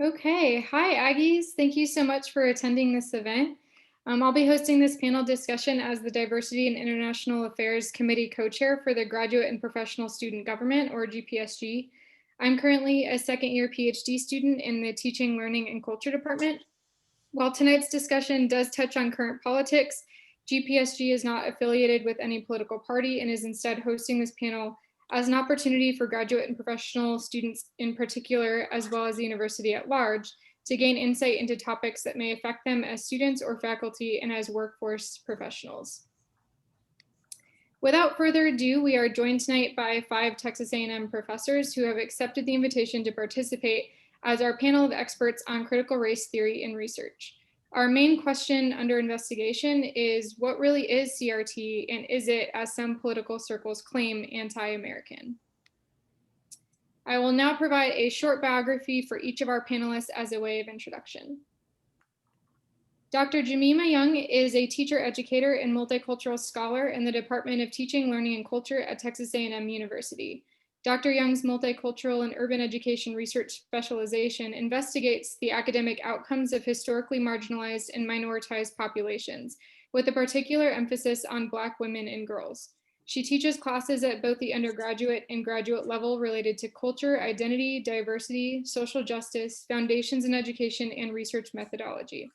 Okay, hi Aggies. Thank you so much for attending this event. I'll be hosting this panel discussion as the Diversity and International Affairs Committee co-chair for the Graduate and Professional Student Government, or GPSG. I'm currently a second year PhD student in the Teaching, Learning, and Culture Department. While tonight's discussion does touch on current politics, GPSG is not affiliated with any political party and is instead hosting this panel as an opportunity for graduate and professional students in particular, as well as the university at large, to gain insight into topics that may affect them as students or faculty and as workforce professionals. Without further ado, we are joined tonight by 5 Texas A&M professors who have accepted the invitation to participate as our panel of experts on critical race theory and research. Our main question under investigation is, what really is CRT, and is it, as some political circles claim, anti-American? I will now provide a short biography for each of our panelists as a way of introduction. Dr. Jemima Young is a teacher educator and multicultural scholar in the Department of Teaching, Learning, and Culture at Texas A&M University. Dr. Young's multicultural and urban education research specialization investigates the academic outcomes of historically marginalized and minoritized populations, with a particular emphasis on Black women and girls. She teaches classes at both the undergraduate and graduate level related to culture, identity, diversity, social justice, foundations in education, and research methodology.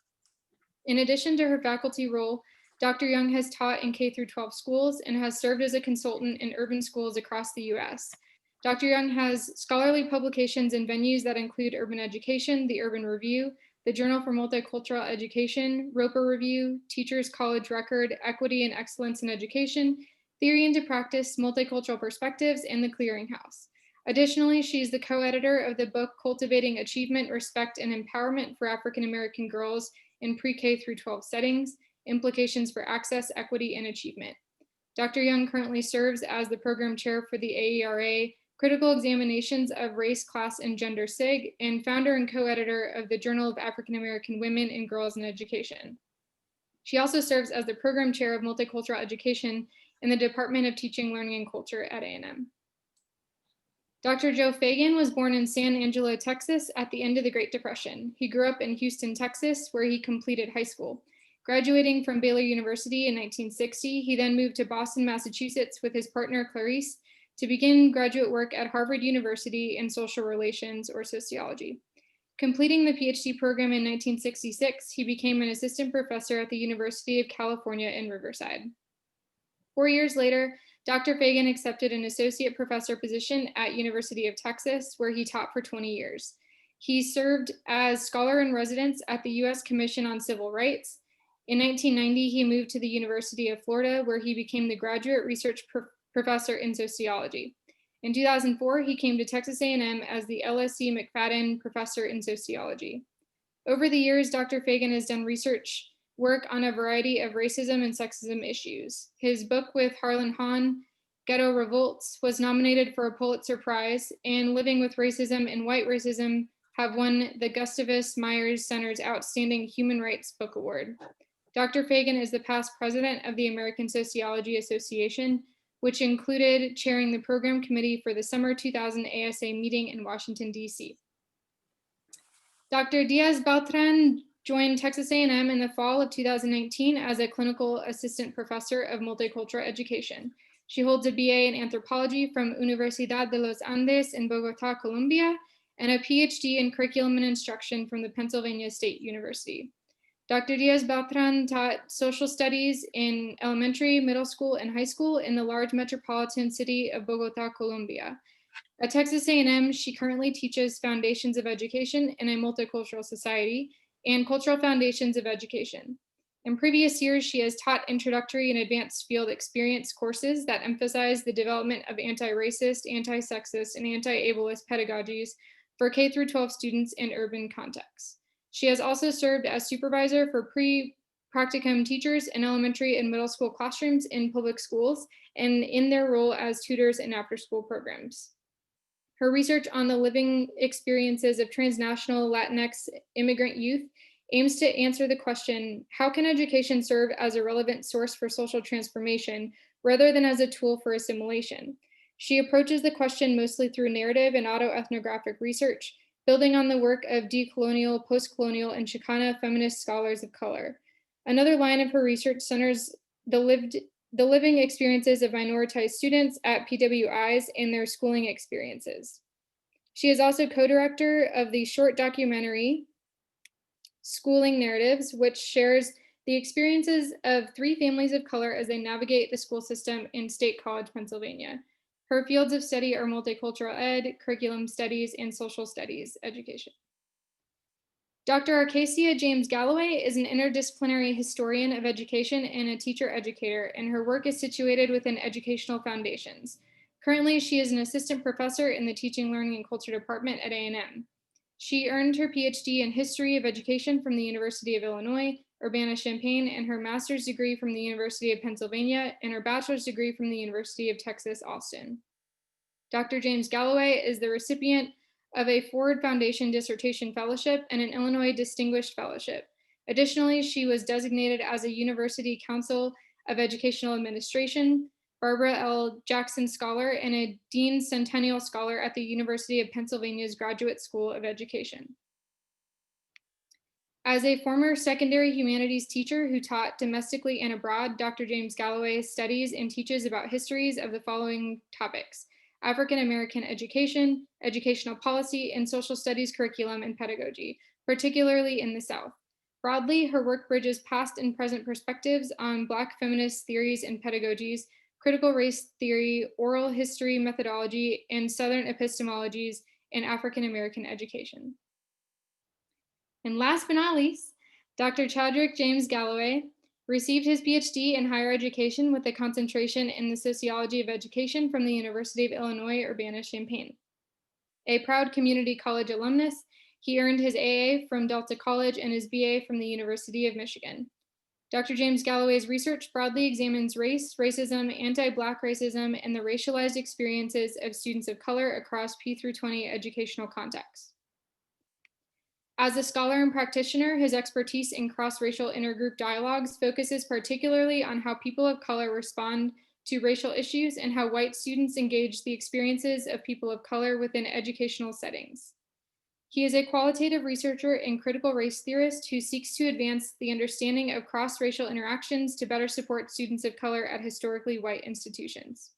In addition to her faculty role, Dr. Young has taught in K-12 schools and has served as a consultant in urban schools across the US. Dr. Young has scholarly publications in venues that include Urban Education, the Urban Review, the Journal for Multicultural Education, Roper Review, Teachers College Record, Equity and Excellence in Education, Theory into Practice, Multicultural Perspectives, and the Clearinghouse. Additionally, she's the co-editor of the book Cultivating Achievement, Respect, and Empowerment for African American Girls in Pre-K through 12 settings, implications for access, equity, and achievement. Dr. Young currently serves as the program chair for the AERA Critical Examinations of Race, Class, and Gender SIG, and founder and co-editor of the Journal of African American Women and Girls in Education. She also serves as the program chair of multicultural education in the Department of Teaching, Learning, and Culture at A&M. Dr. Joe Fagan was born in San Angelo, Texas at the end of the Great Depression. He grew up in Houston, Texas, where he completed high school. Graduating from Baylor University in 1960, he then moved to Boston, Massachusetts with his partner Clarice to begin graduate work at Harvard University in social relations or sociology. Completing the PhD program in 1966, he became an assistant professor at the University of California in Riverside. 4 years later, Dr. Fagan accepted an associate professor position at University of Texas, where he taught for 20 years. He served as scholar in residence at the U.S. Commission on Civil Rights. In 1990, he moved to the University of Florida, where he became the graduate research professor in sociology. In 2004, he came to Texas A&M as the LSC McFadden Professor in Sociology. Over the years, Dr. Fagan has done research work on a variety of racism and sexism issues. His book with Harlan Hahn, Ghetto Revolts, was nominated for a Pulitzer Prize, and Living with Racism and White Racism have won the Gustavus Myers Center's Outstanding Human Rights Book Award. Dr. Fagan is the past president of the American Sociology Association, which included chairing the program committee for the summer 2000 ASA meeting in Washington, D.C. Dr. Diaz-Beltran joined Texas A&M in the fall of 2019 as a clinical assistant professor of multicultural education. She holds a BA in anthropology from Universidad de los Andes in Bogota, Colombia, and a PhD in curriculum and instruction from the Pennsylvania State University. Dr. Diaz-Beltran taught social studies in elementary, middle school, and high school in the large metropolitan city of Bogota, Colombia. At Texas A&M, she currently teaches Foundations of Education in a Multicultural Society and Cultural Foundations of Education. In previous years, she has taught introductory and advanced field experience courses that emphasize the development of anti-racist, anti-sexist, and anti-ableist pedagogies for K-12 students in urban contexts. She has also served as supervisor for pre-practicum teachers in elementary and middle school classrooms in public schools and in their role as tutors in after-school programs. Her research on the living experiences of transnational Latinx immigrant youth aims to answer the question, how can education serve as a relevant source for social transformation rather than as a tool for assimilation? She approaches the question mostly through narrative and autoethnographic research, building on the work of decolonial, postcolonial, and Chicana feminist scholars of color. Another line of her research centers the living experiences of minoritized students at PWIs and their schooling experiences. She is also co-director of the short documentary, Schooling Narratives, which shares the experiences of 3 families of color as they navigate the school system in State College, Pennsylvania. Her fields of study are multicultural ed, curriculum studies, and social studies education. Dr. Acacia James Galloway is an interdisciplinary historian of education and a teacher educator, and her work is situated within Educational Foundations. Currently, she is an assistant professor in the Teaching, Learning, and Culture department at A&M. She earned her PhD in History of Education from the University of Illinois, Urbana-Champaign, and her master's degree from the University of Pennsylvania, and her bachelor's degree from the University of Texas, Austin. Dr. James Galloway is the recipient of a Ford Foundation Dissertation Fellowship and an Illinois Distinguished Fellowship. Additionally, she was designated as a University Council of Educational Administration, Barbara L. Jackson Scholar, and a Dean Centennial Scholar at the University of Pennsylvania's Graduate School of Education. As a former secondary humanities teacher who taught domestically and abroad, Dr. James Galloway studies and teaches about histories of the following topics: African American education, educational policy, and social studies curriculum and pedagogy, particularly in the South. Broadly, her work bridges past and present perspectives on Black feminist theories and pedagogies, critical race theory, oral history methodology, and Southern epistemologies in African American education. And last but not least, Dr. Chadrick James Galloway received his PhD in higher education with a concentration in the sociology of education from the University of Illinois, Urbana-Champaign. A proud community college alumnus, he earned his AA from Delta College and his BA from the University of Michigan. Dr. James Galloway's research broadly examines race, racism, anti-Black racism, and the racialized experiences of students of color across P-20 educational contexts. As a scholar and practitioner, his expertise in cross-racial intergroup dialogues focuses particularly on how people of color respond to racial issues and how white students engage the experiences of people of color within educational settings. He is a qualitative researcher and critical race theorist who seeks to advance the understanding of cross-racial interactions to better support students of color at historically white institutions.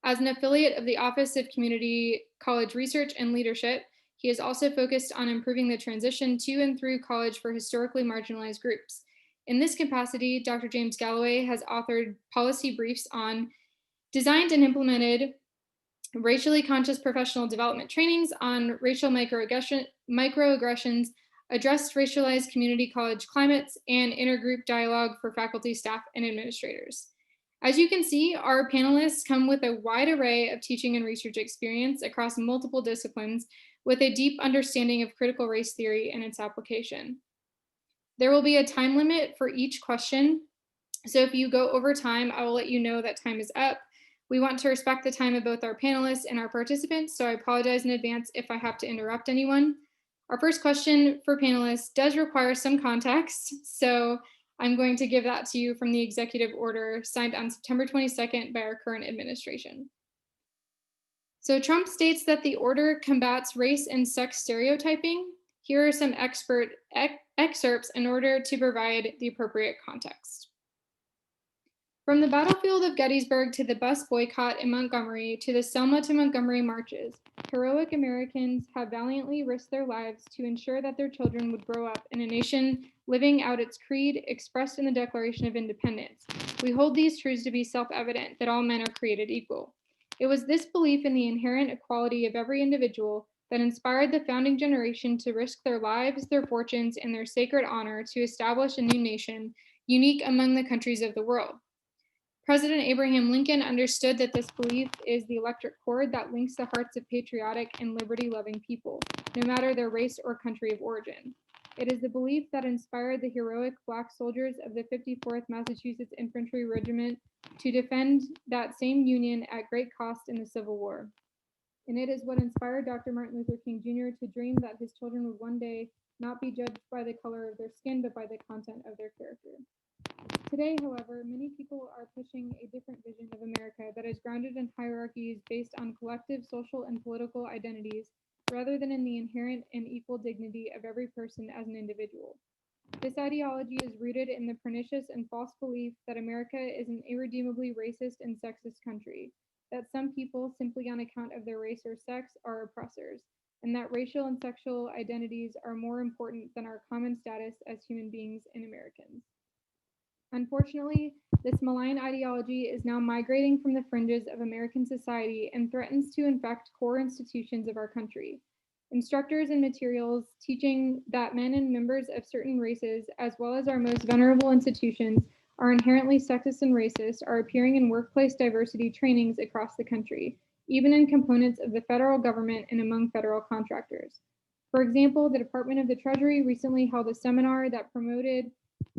As an affiliate of the Office of Community College Research and Leadership, he is also focused on improving the transition to and through college for historically marginalized groups. In this capacity, Dr. James Galloway has authored policy briefs on designed and implemented racially conscious professional development trainings on racial microaggressions, addressed racialized community college climates, and intergroup dialogue for faculty, staff, and administrators. As you can see, our panelists come with a wide array of teaching and research experience across multiple disciplines with a deep understanding of critical race theory and its application. There will be a time limit for each question, so if you go over time, I will let you know that time is up. We want to respect the time of both our panelists and our participants, so I apologize in advance if I have to interrupt anyone. Our first question for panelists does require some context, so I'm going to give that to you from the executive order signed on September 22nd by our current administration. So Trump states that the order combats race and sex stereotyping. Here are some excerpts in order to provide the appropriate context. From the battlefield of Gettysburg to the bus boycott in Montgomery to the Selma to Montgomery marches, heroic Americans have valiantly risked their lives to ensure that their children would grow up in a nation living out its creed expressed in the Declaration of Independence. We hold these truths to be self-evident, that all men are created equal. It was this belief in the inherent equality of every individual that inspired the founding generation to risk their lives, their fortunes, and their sacred honor to establish a new nation, unique among the countries of the world. President Abraham Lincoln understood that this belief is the electric cord that links the hearts of patriotic and liberty-loving people, no matter their race or country of origin. It is the belief that inspired the heroic Black soldiers of the 54th Massachusetts Infantry Regiment to defend that same Union at great cost in the Civil War. And it is what inspired Dr. Martin Luther King Jr. to dream that his children would one day not be judged by the color of their skin, but by the content of their character. Today, however, many people are pushing a different vision of America that is grounded in hierarchies based on collective social and political identities rather than in the inherent and equal dignity of every person as an individual. This ideology is rooted in the pernicious and false belief that America is an irredeemably racist and sexist country, that some people, simply on account of their race or sex, are oppressors, and that racial and sexual identities are more important than our common status as human beings and Americans. Unfortunately, this malign ideology is now migrating from the fringes of American society and threatens to infect core institutions of our country. Instructors and materials teaching that men and members of certain races, as well as our most venerable institutions, are inherently sexist and racist are appearing in workplace diversity trainings across the country, even in components of the federal government and among federal contractors. For example, the Department of the Treasury recently held a seminar that promoted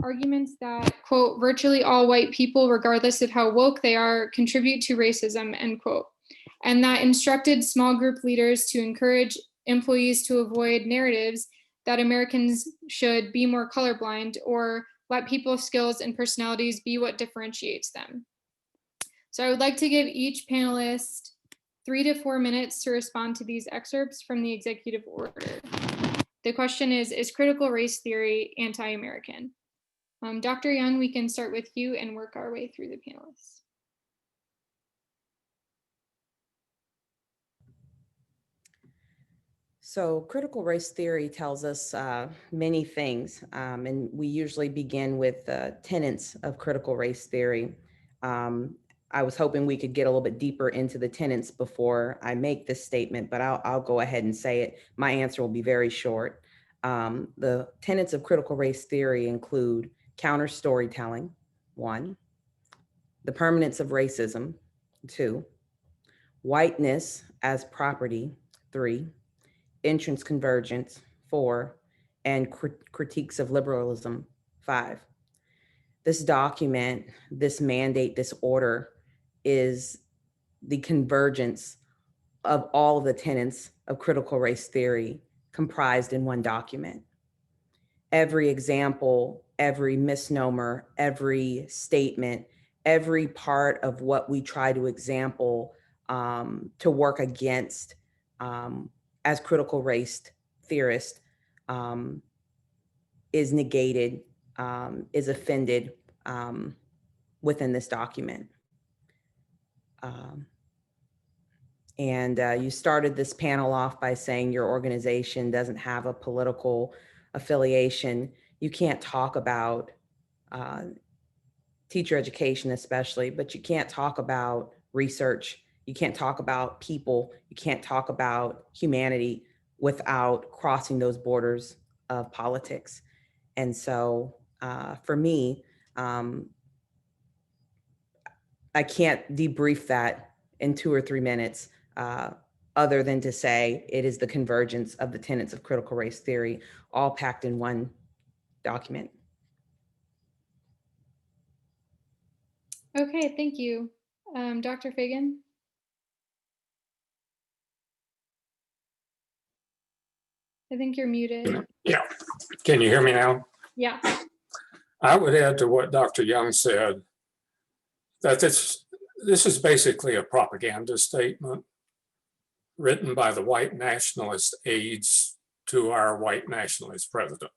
arguments that, quote, virtually all white people, regardless of how woke they are, contribute to racism, end quote, and that instructed small group leaders to encourage employees to avoid narratives that Americans should be more colorblind or let people's skills and personalities be what differentiates them. So I would like to give each panelist 3 to 4 minutes to respond to these excerpts from the executive order. The question is critical race theory anti-American? Dr. Young, we can start with you and work our way through the panelists. So critical race theory tells us many things, and we usually begin with tenets of critical race theory. I was hoping we could get a little bit deeper into the tenets before I make this statement, but I'll go ahead and say it. My answer will be very short. The tenets of critical race theory include counter storytelling, 1, the permanence of racism, 2, whiteness as property, 3, entrance convergence, 4, and critiques of liberalism, 5. This document, this mandate, this order is the convergence of all of the tenets of critical race theory comprised in one document. Every example, every misnomer, every statement, every part of what we try to example to work against as critical race theorists is negated, is offended within this document. You started this panel off by saying your organization doesn't have a political affiliation. You can't talk about teacher education especially, but you can't talk about research. You can't talk about people. You can't talk about humanity without crossing those borders of politics. And so for me, I can't debrief that in 2 or 3 minutes, other than to say it is the convergence of the tenets of critical race theory, all packed in one document. Okay, thank you. Dr. Fagan? I think you're muted. Yeah, can you hear me now? Yeah. I would add to what Dr. Young said, that this is basically a propaganda statement written by the white nationalist aides to our white nationalist president.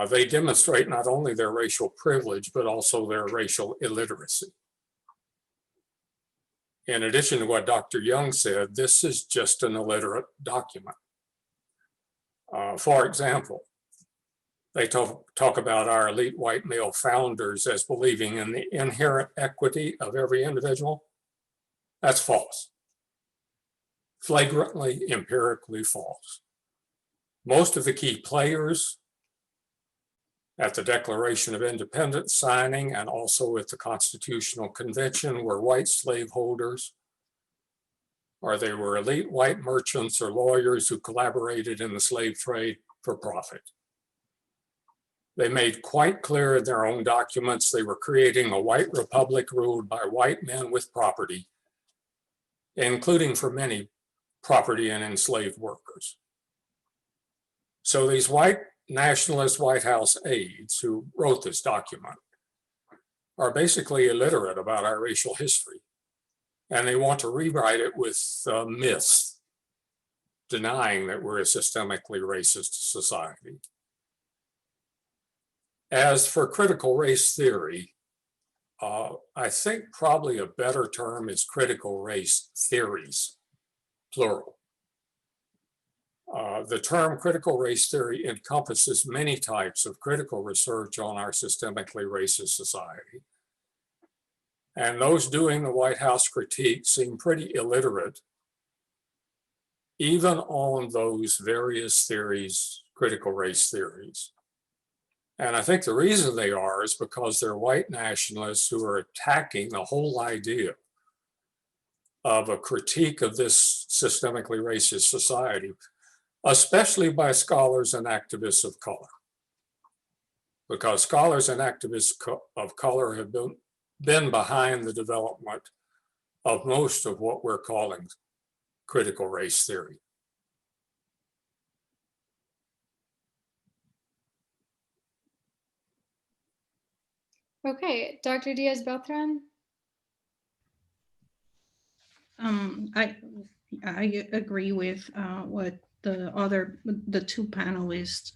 They demonstrate not only their racial privilege, but also their racial illiteracy. In addition to what Dr. Young said, this is just an illiterate document. For example, they talk about our elite white male founders as believing in the inherent equity of every individual. That's false. Flagrantly, empirically false. Most of the key players at the Declaration of Independence signing and also at the Constitutional Convention were white slaveholders, or they were elite white merchants or lawyers who collaborated in the slave trade for profit. They made quite clear in their own documents they were creating a white republic ruled by white men with property, including for many property and enslaved workers. So these white nationalist White House aides who wrote this document are basically illiterate about our racial history, and they want to rewrite it with myths denying that we're a systemically racist society. As for critical race theory, I think probably a better term is critical race theories, plural. The term critical race theory encompasses many types of critical research on our systemically racist society. And those doing the White House critique seem pretty illiterate, even on those various theories, critical race theories. And I think the reason they are is because they're white nationalists who are attacking the whole idea of a critique of this systemically racist society, especially by scholars and activists of color. Because scholars and activists of color have been behind the development of most of what we're calling critical race theory. Okay, Dr. Diaz-Beltran. I agree with what the two panelists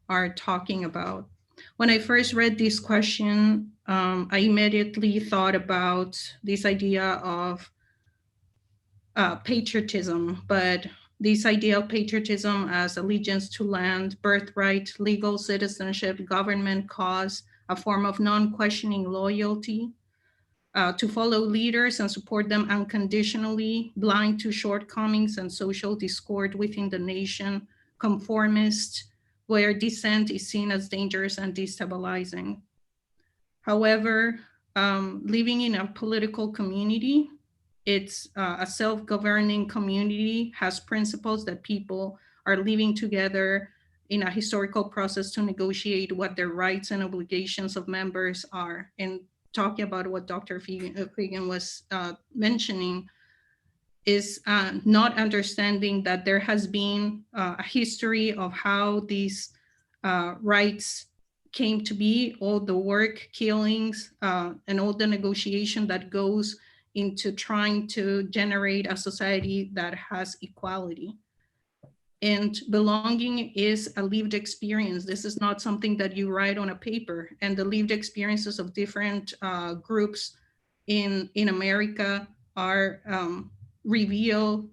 are talking about. When I first read this question, I immediately thought about this idea of patriotism, but this idea of patriotism as allegiance to land, birthright, legal citizenship, government cause, a form of non-questioning loyalty, to follow leaders and support them unconditionally, blind to shortcomings and social discord within the nation, conformist, where dissent is seen as dangerous and destabilizing. However, living in a political community, it's a self-governing community, has principles that people are living together in a historical process to negotiate what their rights and obligations of members are. And talking about what Dr. Fegan was mentioning is not understanding that there has been a history of how these rights came to be, all the work, killings, and all the negotiation that goes into trying to generate a society that has equality. And belonging is a lived experience. This is not something that you write on a paper. And the lived experiences of different groups in America are reveal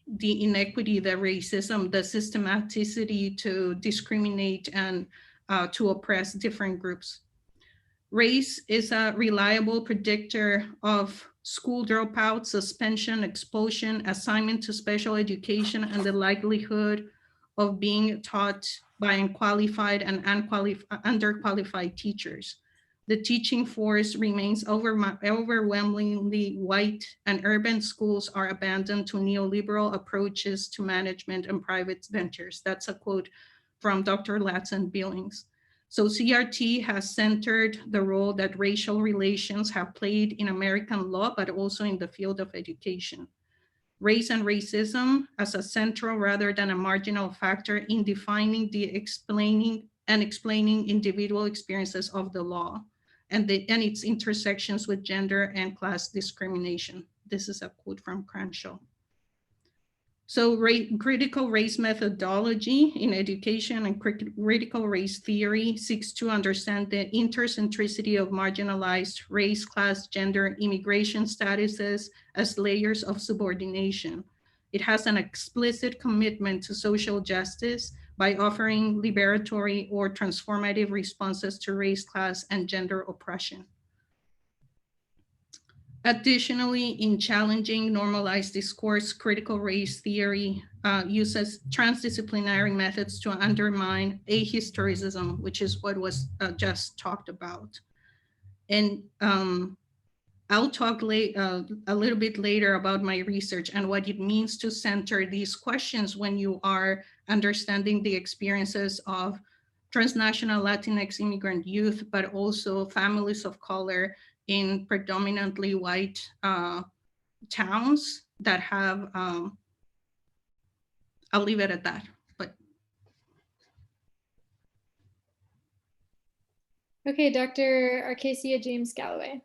the inequity, the racism, the systematicity to discriminate and to oppress different groups. Race is a reliable predictor of school dropout, suspension, expulsion, assignment to special education, and the likelihood of being taught by unqualified and underqualified teachers. The teaching force remains overwhelmingly white, and urban schools are abandoned to neoliberal approaches to management and private ventures. That's a quote from Dr. Ladson-Billings. So CRT has centered the role that racial relations have played in American law, but also in the field of education. Race and racism as a central rather than a marginal factor in defining the explaining individual experiences of the law and its intersections with gender and class discrimination. This is a quote from Crenshaw. So critical race methodology in education and critical race theory seeks to understand the intercentricity of marginalized race, class, gender, immigration statuses as layers of subordination. It has an explicit commitment to social justice by offering liberatory or transformative responses to race, class, and gender oppression. Additionally, in challenging normalized discourse, critical race theory uses transdisciplinary methods to undermine ahistoricism, which is what was just talked about. And I'll talk a little bit later about my research and what it means to center these questions when you are understanding the experiences of transnational Latinx immigrant youth, but also families of color in predominantly white towns that have, I'll leave it at that. Okay, Dr. Arcasia James Galloway.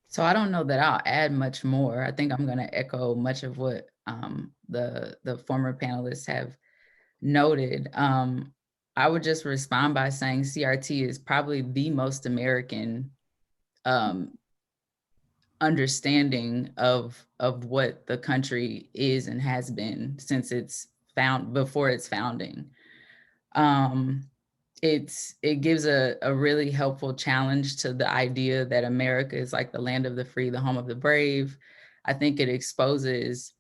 So I don't know that I'll add much more. I think I'm going to echo much of what the former panelists have noted. I would just respond by saying CRT is probably the most American understanding of what the country is and has been since before its founding. It gives a really helpful challenge to the idea that America is like the land of the free, the home of the brave. I think it exposes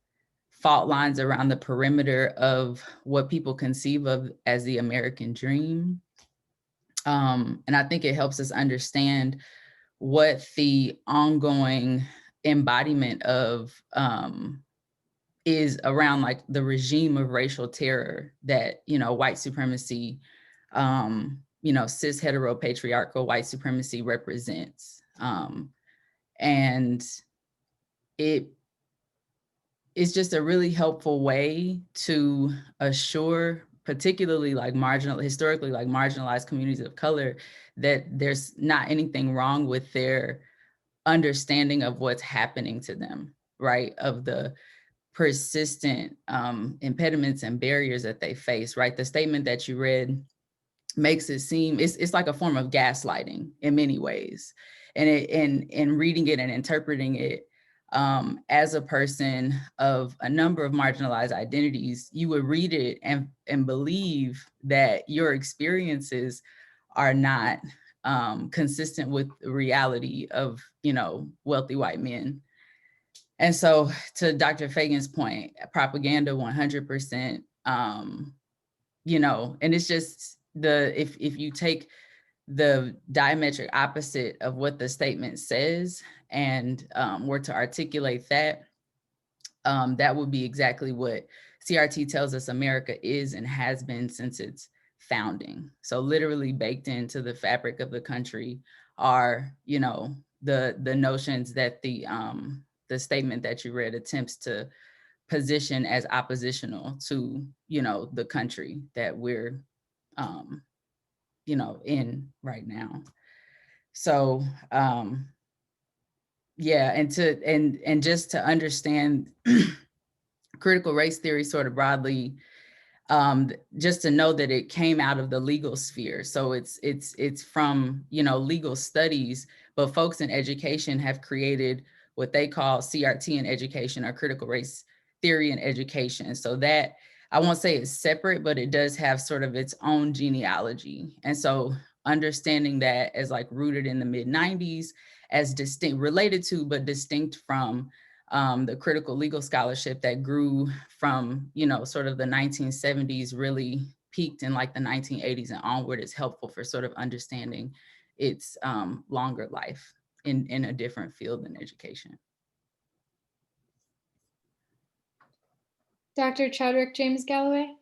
fault lines around the perimeter of what people conceive of as the American dream. And I think it helps us understand what the ongoing embodiment of is around like the regime of racial terror that, white supremacy, cis heteropatriarchal white supremacy represents. And it's just a really helpful way to assure particularly historically marginalized communities of color that there's not anything wrong with their understanding of what's happening to them, right? Of the persistent impediments and barriers that they face, right? The statement that you read makes it seem, it's like a form of gaslighting in many ways. And in reading it and interpreting it, as a person of a number of marginalized identities, you would read it and believe that your experiences are not consistent with the reality of, wealthy white men. And so to Dr. Fagan's point, propaganda 100%, and it's just if you take the diametric opposite of what the statement says and were to articulate that, that would be exactly what CRT tells us America is and has been since its founding. So literally baked into the fabric of the country are, the notions that the statement that you read attempts to position as oppositional to, the country that we're, in right now. So, yeah, and just to understand critical race theory sort of broadly, just to know that it came out of the legal sphere. So it's from, legal studies, but folks in education have created what they call CRT in education, or critical race theory in education. So that, I won't say it's separate, but it does have sort of its own genealogy. And so understanding that as like rooted in the mid-90s, as distinct, related to, but distinct from the critical legal scholarship that grew from, sort of the 1970s, really peaked in like the 1980s and onward, is helpful for sort of understanding its longer life in a different field than education. Dr. Chadwick James Galloway.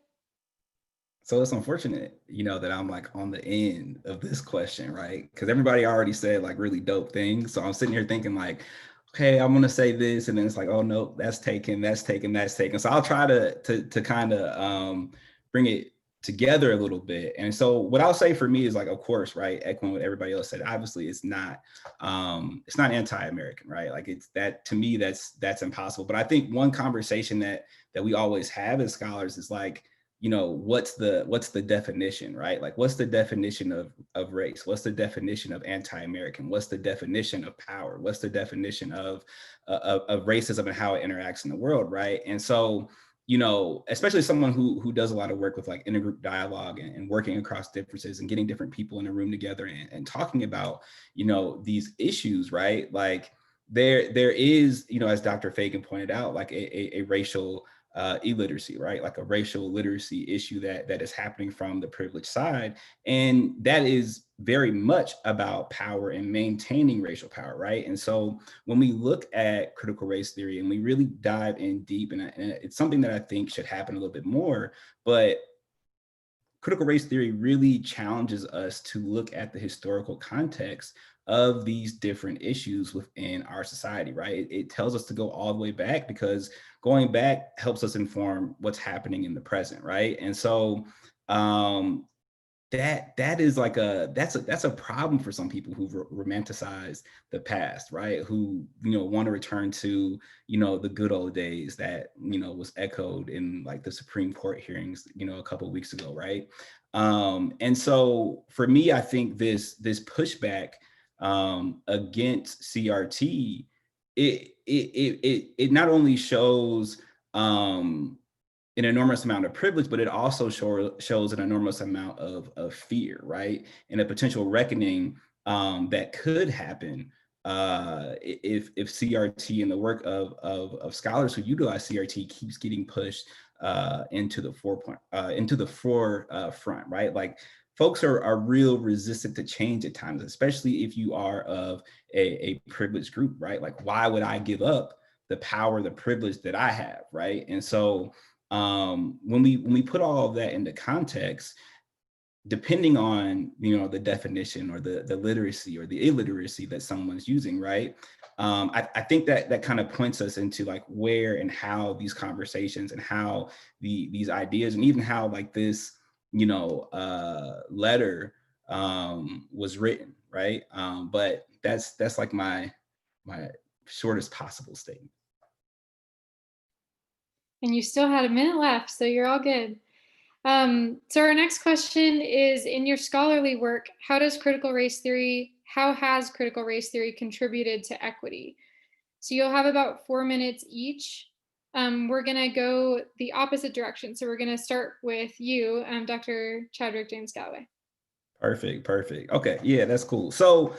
So it's unfortunate, that I'm like on the end of this question, right? Because everybody already said like really dope things. So I'm sitting here thinking like, okay, I'm gonna say this, and then it's like, oh no, that's taken. So I'll try to kind of bring it together a little bit. And so what I'll say for me is like, of course, right, echoing what everybody else said, obviously it's not anti-American, right? Like it's that, to me, that's impossible. But I think one conversation that we always have as scholars is like, what's the definition, right? Like, what's the definition of race? What's the definition of anti-American? What's the definition of power? What's the definition of racism and how it interacts in the world, right? And so, especially someone who does a lot of work with like intergroup dialogue and working across differences and getting different people in a room together and talking about, these issues, right? Like there is, as Dr. Fagan pointed out, like a racial illiteracy, right? Like a racial literacy issue that is happening from the privileged side. And that is very much about power and maintaining racial power, right? And so when we look at critical race theory and we really dive in deep, and it's something that I think should happen a little bit more, but critical race theory really challenges us to look at the historical context of these different issues within our society, right? It tells us to go all the way back, because going back helps us inform what's happening in the present, right? And so that is like that's a problem for some people who romanticize the past, right? Who, want to return to, the good old days that, was echoed in like the Supreme Court hearings, a couple of weeks ago, right? And so for me, I think this pushback against CRT, it not only shows an enormous amount of privilege, but it also shows an enormous amount of fear, right? And a potential reckoning that could happen if CRT and the work of scholars who utilize CRT keeps getting pushed into the forefront, right? Like folks are real resistant to change at times, especially if you are of a privileged group, right? Like, why would I give up the power, the privilege that I have, right? And so when we put all of that into context, depending on the definition or the literacy or the illiteracy that someone's using, right? I think that kind of points us into like where and how these conversations and how these ideas and even how like this letter was written, right? But that's like my shortest possible statement. And you still had a minute left, so you're all good. So our next question is, in your scholarly work, how has critical race theory contributed to equity? So you'll have about 4 minutes each. We're gonna go the opposite direction. So we're gonna start with you, Dr. Chadwick James Galloway. Perfect. Okay, yeah, that's cool. So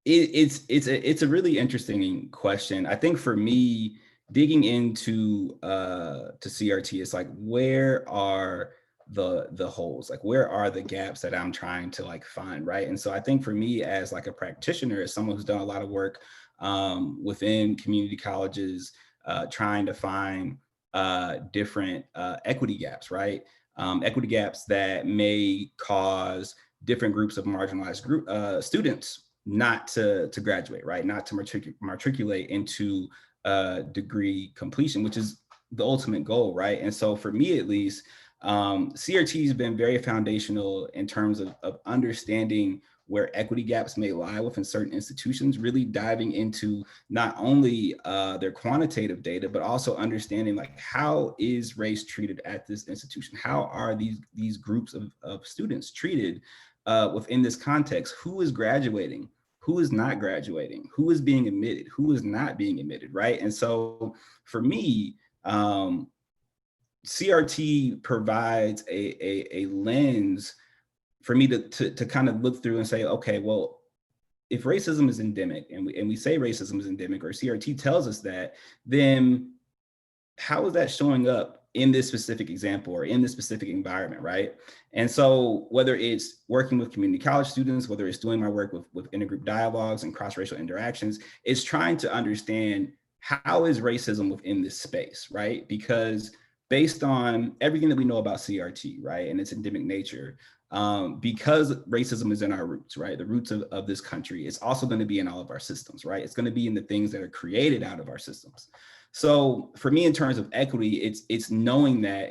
it's a really interesting question. I think for me, digging into to CRT, it's like, where are the holes? Like, where are the gaps that I'm trying to like find, right? And so I think for me as like a practitioner, as someone who's done a lot of work within community colleges, trying to find different equity gaps, right? Equity gaps that may cause different groups of marginalized students not to graduate, right? Not to matriculate into degree completion, which is the ultimate goal, right? And so for me, at least, CRT has been very foundational in terms of understanding where equity gaps may lie within certain institutions, really diving into not only their quantitative data, but also understanding like, how is race treated at this institution? How are these groups of students treated within this context? Who is graduating? Who is not graduating? Who is being admitted? Who is not being admitted, right? And so for me, CRT provides a lens for me to kind of look through and say, okay, well, if racism is endemic and we say racism is endemic, or CRT tells us that, then how is that showing up in this specific example or in this specific environment, right? And so whether it's working with community college students, whether it's doing my work with intergroup dialogues and cross-racial interactions, it's trying to understand, how is racism within this space, right? Because based on everything that we know about CRT, right, and its endemic nature, because racism is in our roots, right? The roots of this country, it's also going to be in all of our systems, right? It's going to be in the things that are created out of our systems. So for me, in terms of equity, it's knowing that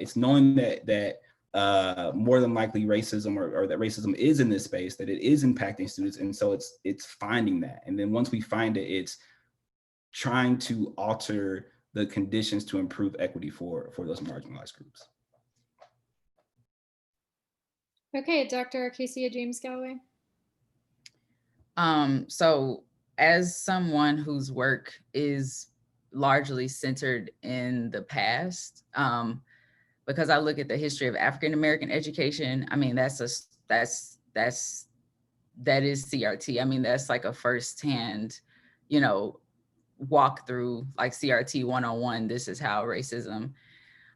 more than likely racism or that racism is in this space, that it is impacting students. And so it's finding that. And then once we find it, it's trying to alter the conditions to improve equity for those marginalized groups. Okay, Dr. Arcasia James Galloway. So as someone whose work is largely centered in the past, because I look at the history of African-American education, I mean, that is CRT. I mean, that's like a firsthand, walk through, like CRT 101. This is how racism,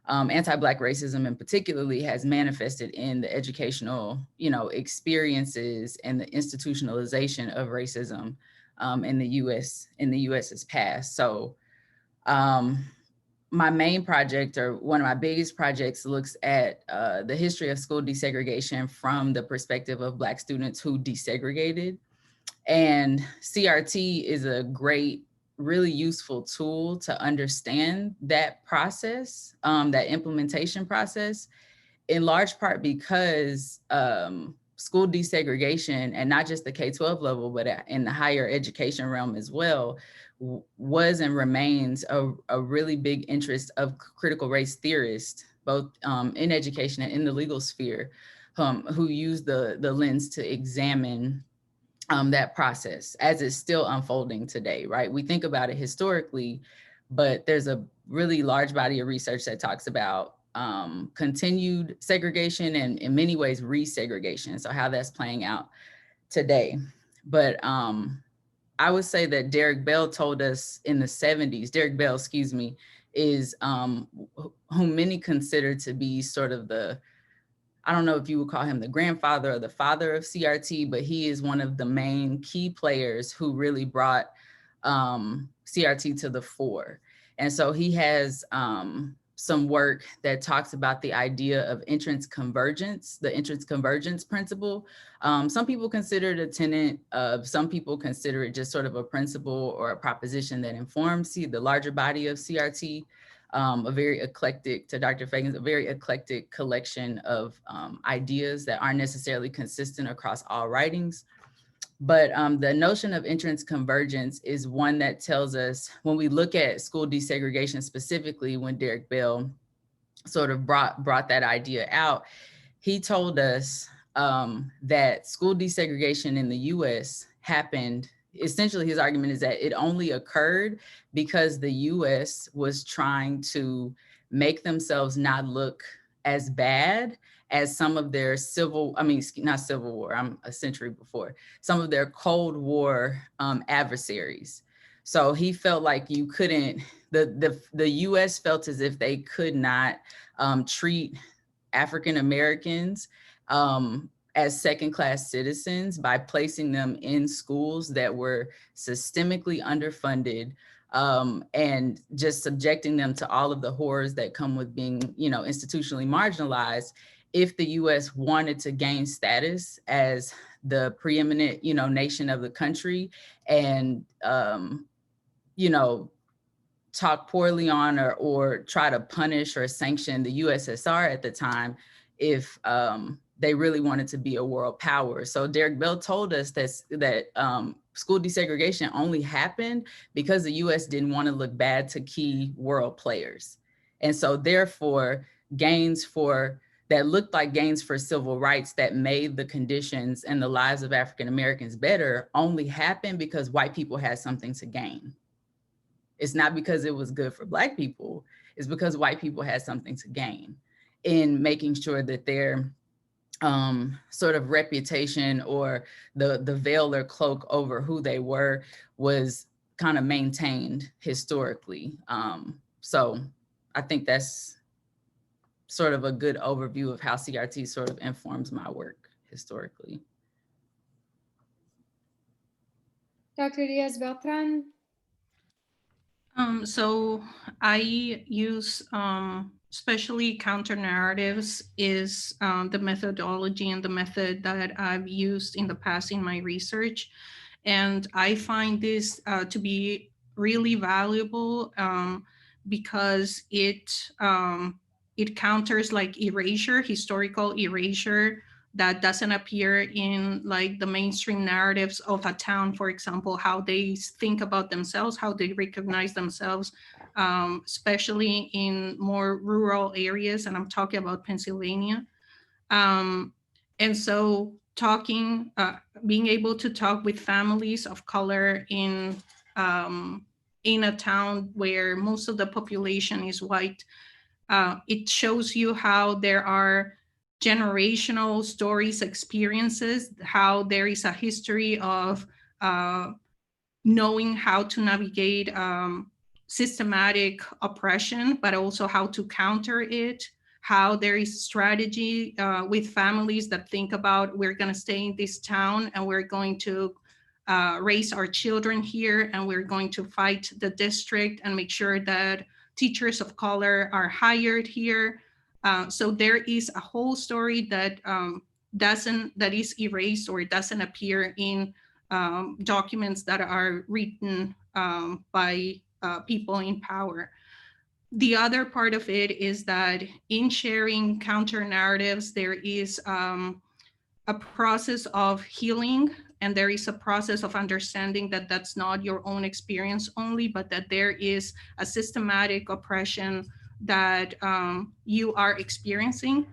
anti-Black racism in particularly, has manifested in the educational, experiences and the institutionalization of racism in the US's past. So my main project, or one of my biggest projects, looks at the history of school desegregation from the perspective of Black students who desegregated. And CRT is a great, really useful tool to understand that process, that implementation process. in large part because school desegregation, and not just the K-12 level, but in the higher education realm as well, was and remains a really big interest of critical race theorists, both in education and in the legal sphere, who use the lens to examine that process as it's still unfolding today, right? We think about it historically, but there's a really large body of research that talks about continued segregation and in many ways resegregation. So how that's playing out today. But I would say that Derek Bell told us in the 70s, Derek Bell, excuse me, is whom many consider to be sort of the, I don't know if you would call him the grandfather or the father of CRT, but he is one of the main key players who really brought CRT to the fore. And so he has some work that talks about the idea of entrance convergence, the entrance convergence principle. Some people consider it a tenet of, some people consider it just sort of a principle or a proposition that informs the larger body of CRT. A very eclectic, to Dr. Fagan's, a very eclectic collection of ideas that aren't necessarily consistent across all writings. But the notion of entrance convergence is one that tells us, when we look at school desegregation specifically, when Derek Bell sort of brought that idea out, he told us that school desegregation in the US happened, essentially his argument is that it only occurred because the US was trying to make themselves not look as bad as some of their not Civil War, I'm a century before, some of their Cold War adversaries. So he felt like you couldn't, the US felt as if they could not treat African Americans as second-class citizens by placing them in schools that were systemically underfunded, and just subjecting them to all of the horrors that come with being, institutionally marginalized. If the US wanted to gain status as the preeminent, nation of the country and, talk poorly on or try to punish or sanction the USSR at the time, if they really wanted to be a world power. So Derek Bell told us that school desegregation only happened because the US didn't want to look bad to key world players. And so therefore, gains that looked like gains for civil rights that made the conditions and the lives of African Americans better only happened because white people had something to gain. It's not because it was good for Black people, it's because white people had something to gain in making sure that their sort of reputation or the veil or cloak over who they were was kind of maintained historically. So I think that's sort of a good overview of how CRT sort of informs my work historically. Dr. Diaz-Beltran? So I use, especially counter narratives is the methodology and the method that I've used in the past in my research. And I find this to be really valuable because it counters like erasure, historical erasure that doesn't appear in like the mainstream narratives of a town, for example, how they think about themselves, how they recognize themselves, especially in more rural areas. And I'm talking about Pennsylvania. And so being able to talk with families of color in a town where most of the population is white, it shows you how there are generational stories, experiences, how there is a history of knowing how to navigate systematic oppression, but also how to counter it, how there is strategy with families that think about, we're going to stay in this town and we're going to raise our children here, and we're going to fight the district and make sure that teachers of color are hired here. So there is a whole story that is erased or doesn't appear in documents that are written by people in power. The other part of it is that in sharing counter narratives, there is a process of healing, and there is a process of understanding that that's not your own experience only, but that there is a systematic oppression that you are experiencing.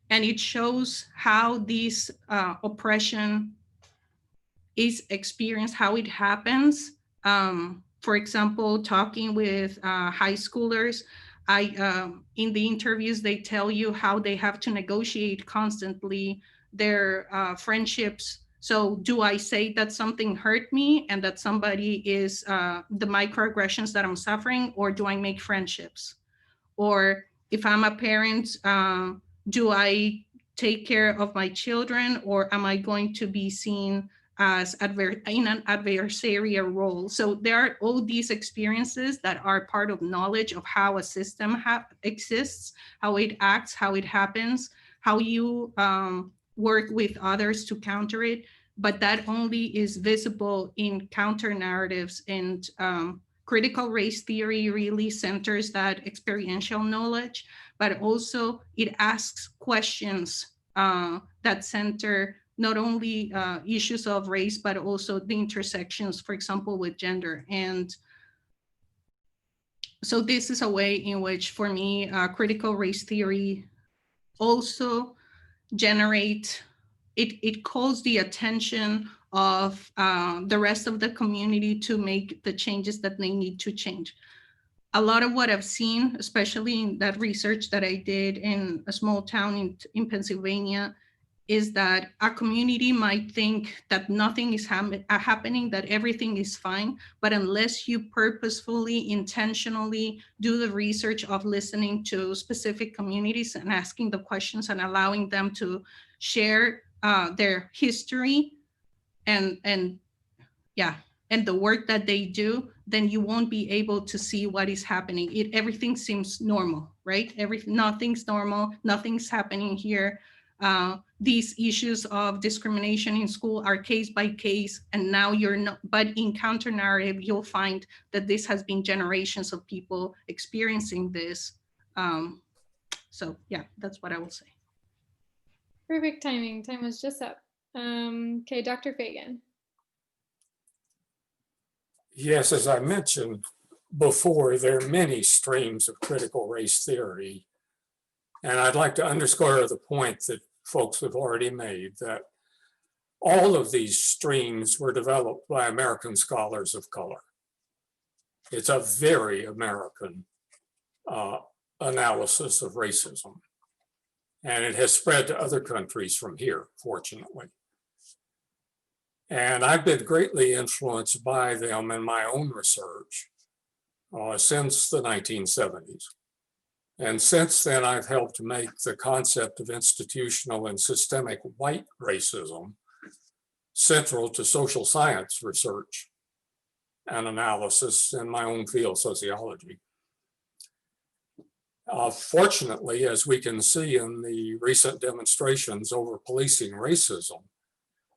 And it shows how this oppression is experienced, how it happens. For example, talking with high schoolers, in the interviews, they tell you how they have to negotiate constantly their friendships. So do I say that something hurt me and that somebody is the microaggressions that I'm suffering, or do I make friendships? Or if I'm a parent, do I take care of my children, or am I going to be seen as in an adversarial role? So there are all these experiences that are part of knowledge of how a system exists, how it acts, how it happens, how you work with others to counter it. But that only is visible in counter narratives, and critical race theory really centers that experiential knowledge, but also it asks questions that center not only issues of race, but also the intersections, for example, with gender. And so this is a way in which, for me, critical race theory also it calls the attention of the rest of the community to make the changes that they need to change. A lot of what I've seen, especially in that research that I did in a small town in Pennsylvania, is that a community might think that nothing is happening, that everything is fine, but unless you purposefully, intentionally do the research of listening to specific communities and asking the questions and allowing them to share their history and the work that they do, then you won't be able to see what is happening. Everything seems normal, right? Nothing's normal, nothing's happening here. These issues of discrimination in school are case by case, and now you're not, but in counter narrative, you'll find that this has been generations of people experiencing this. So yeah, that's what I will say. Perfect timing. Time was just up. Okay, Dr. Fagan. Yes, as I mentioned before, there are many streams of critical race theory. And I'd like to underscore the point that folks have already made, that all of these streams were developed by American scholars of color. It's a very American analysis of racism. And it has spread to other countries from here, fortunately. And I've been greatly influenced by them in my own research since the 1970s. And since then, I've helped make the concept of institutional and systemic white racism central to social science research and analysis in my own field, sociology. Fortunately, as we can see in the recent demonstrations over policing racism,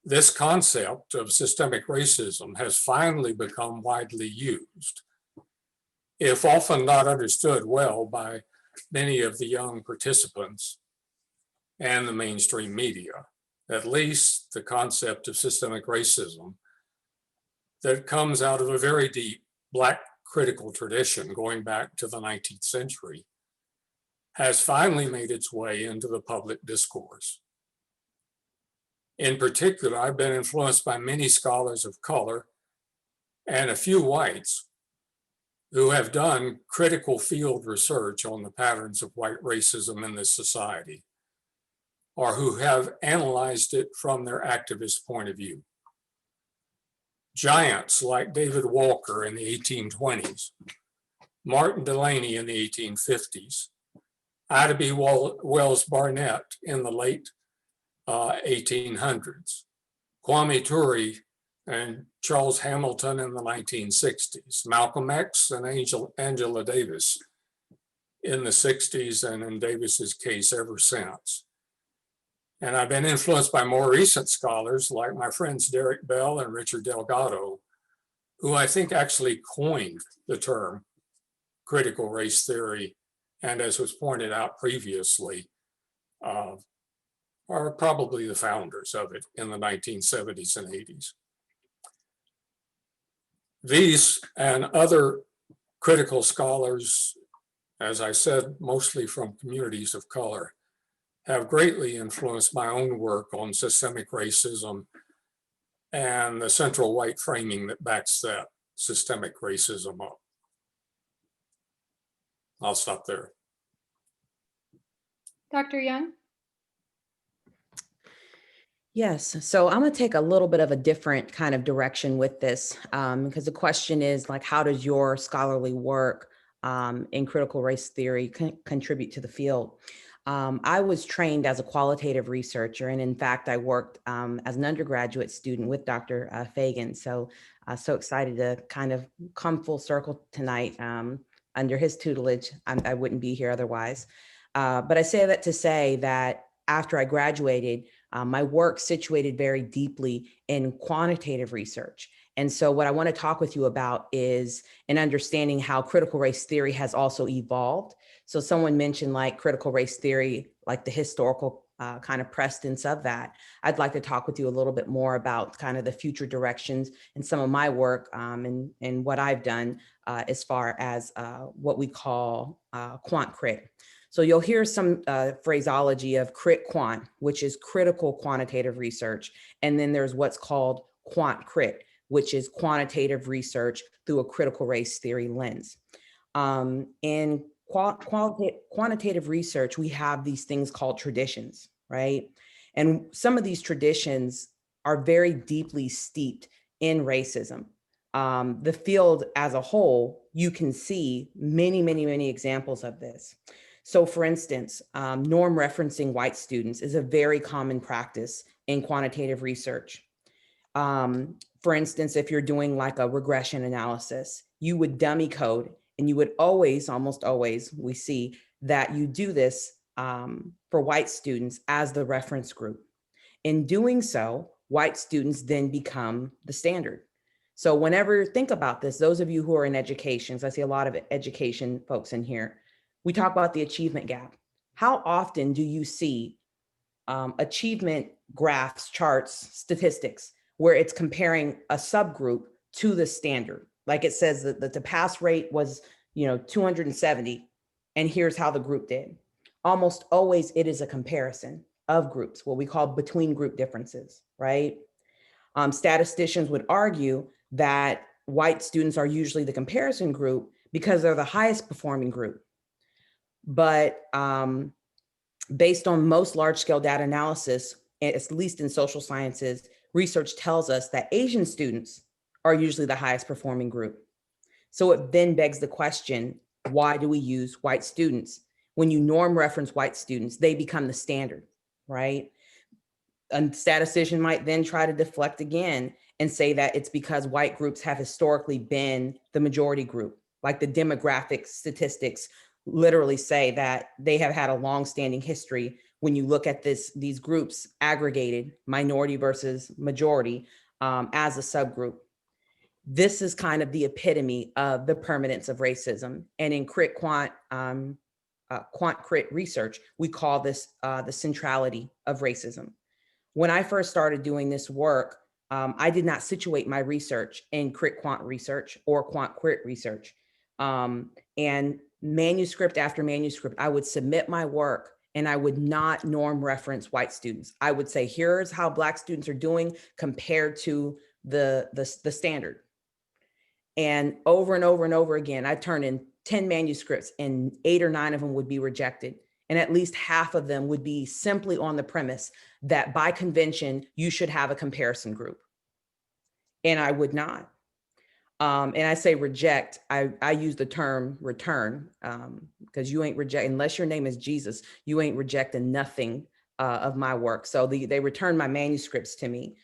this concept of systemic racism has finally become widely used, if often not understood well by many of the young participants and the mainstream media. At least the concept of systemic racism that comes out of a very deep Black critical tradition going back to the 19th century has finally made its way into the public discourse. In particular, I've been influenced by many scholars of color and a few whites who have done critical field research on the patterns of white racism in this society, or who have analyzed it from their activist point of view. Giants like David Walker in the 1820s, Martin Delany in the 1850s, Ida B. Wells Barnett in the late 1800s, Kwame Ture and Charles Hamilton in the 1960s, Malcolm X and Angela Davis in the 60s, and in Davis's case ever since. And I've been influenced by more recent scholars like my friends Derek Bell and Richard Delgado, who I think actually coined the term critical race theory, and as was pointed out previously, are probably the founders of it in the 1970s and 80s. These and other critical scholars, as I said, mostly from communities of color, have greatly influenced my own work on systemic racism and the central white framing that backs that systemic racism up. I'll stop there. Dr. Young? Yes, so I'm going to take a little bit of a different kind of direction with this, because the question is like, how does your scholarly work in critical race theory contribute to the field? I was trained as a qualitative researcher, and in fact, I worked as an undergraduate student with Dr. Fagan. So excited to kind of come full circle tonight under his tutelage. I wouldn't be here otherwise. But I say that to say that after I graduated, my work situated very deeply in quantitative research. And so what I want to talk with you about is an understanding how critical race theory has also evolved. So someone mentioned like critical race theory, like the historical kind of precedence of that. I'd like to talk with you a little bit more about kind of the future directions and some of my work and what I've done as far as what we call quant crit. So you'll hear some phraseology of crit quant, which is critical quantitative research. And then there's what's called quant crit, which is quantitative research through a critical race theory lens. In quantitative research, we have these things called traditions, right? And some of these traditions are very deeply steeped in racism. The field as a whole, you can see many, many, many examples of this. So for instance, norm referencing white students is a very common practice in quantitative research. For instance, if you're doing like a regression analysis, you would dummy code and you would always, almost always, we see that you do this for white students as the reference group. In doing so, white students then become the standard. So whenever you think about this, those of you who are in education, so I see a lot of education folks in here, we talk about the achievement gap. How often do you see achievement graphs, charts, statistics, where it's comparing a subgroup to the standard? Like it says that the pass rate was 270, and here's how the group did. Almost always it is a comparison of groups, what we call between group differences, right? Statisticians would argue that white students are usually the comparison group because they're the highest performing group. But based on most large-scale data analysis, at least in social sciences, research tells us that Asian students are usually the highest performing group. So it then begs the question, why do we use white students? When you norm reference white students, they become the standard, right? A statistician might then try to deflect again and say that it's because white groups have historically been the majority group, like the demographic statistics literally say that they have had a long-standing history. When you look at these groups aggregated, minority versus majority, as a subgroup. This is kind of the epitome of the permanence of racism. And in quant crit research, we call this the centrality of racism. When I first started doing this work, I did not situate my research in crit quant research or quant crit research. And manuscript after manuscript, I would submit my work and I would not norm reference white students. I would say, here's how Black students are doing compared to the standard. And over and over and over again, I turned in 10 manuscripts and 8 or 9 of them would be rejected. And at least half of them would be simply on the premise that by convention, you should have a comparison group. And I would not. And I say reject, I use the term return, because you ain't reject, unless your name is Jesus, you ain't rejecting nothing of my work. So they return my manuscripts to me.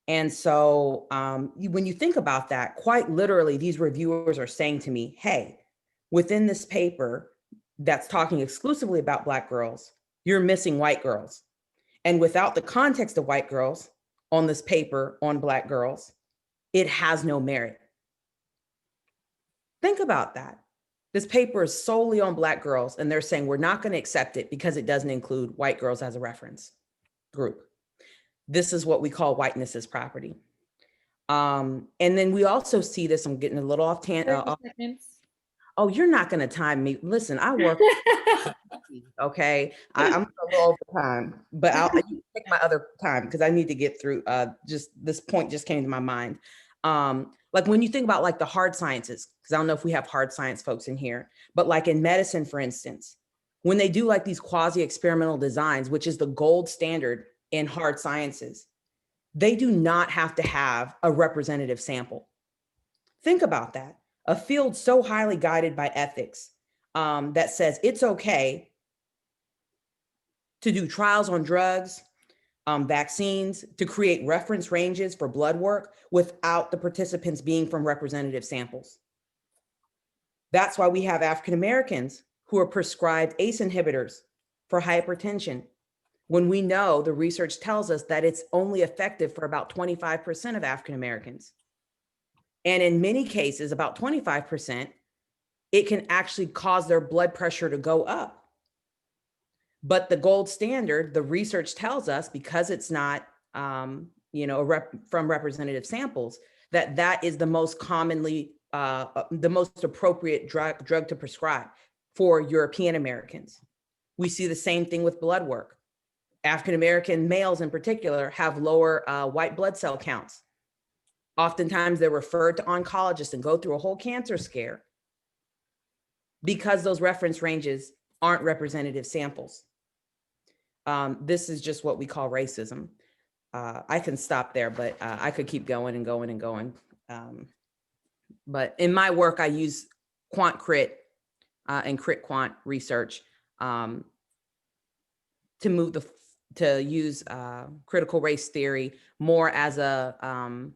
And so when you think about that, quite literally, these reviewers are saying to me, hey, within this paper that's talking exclusively about Black girls, you're missing white girls. And without the context of white girls on this paper on Black girls, it has no merit. Think about that. This paper is solely on Black girls, and they're saying we're not going to accept it because it doesn't include white girls as a reference group. This is what we call whiteness as property. And then we also see this, I'm getting a little off 30 seconds. oh, you're not going to time me. Listen, I work, okay? I'm a little over time, but I'll take my other time because I need to get through, just this point just came to my mind. Like when you think about like the hard sciences, because I don't know if we have hard science folks in here, but like in medicine, for instance, when they do like these quasi-experimental designs, which is the gold standard in hard sciences, they do not have to have a representative sample. Think about that. A field so highly guided by ethics that says it's okay to do trials on drugs, vaccines, to create reference ranges for blood work without the participants being from representative samples. That's why we have African Americans who are prescribed ACE inhibitors for hypertension, when we know the research tells us that it's only effective for about 25% of African Americans. And in many cases, about 25%, it can actually cause their blood pressure to go up. But the gold standard, the research tells us, because it's not, from representative samples, that is the most commonly, the most appropriate drug to prescribe for European Americans. We see the same thing with blood work. African American males in particular have lower white blood cell counts. Oftentimes they're referred to oncologists and go through a whole cancer scare because those reference ranges aren't representative samples. This is just what we call racism. I can stop there, but I could keep going and going and going. But in my work, I use quant crit and crit quant research to use critical race theory more as a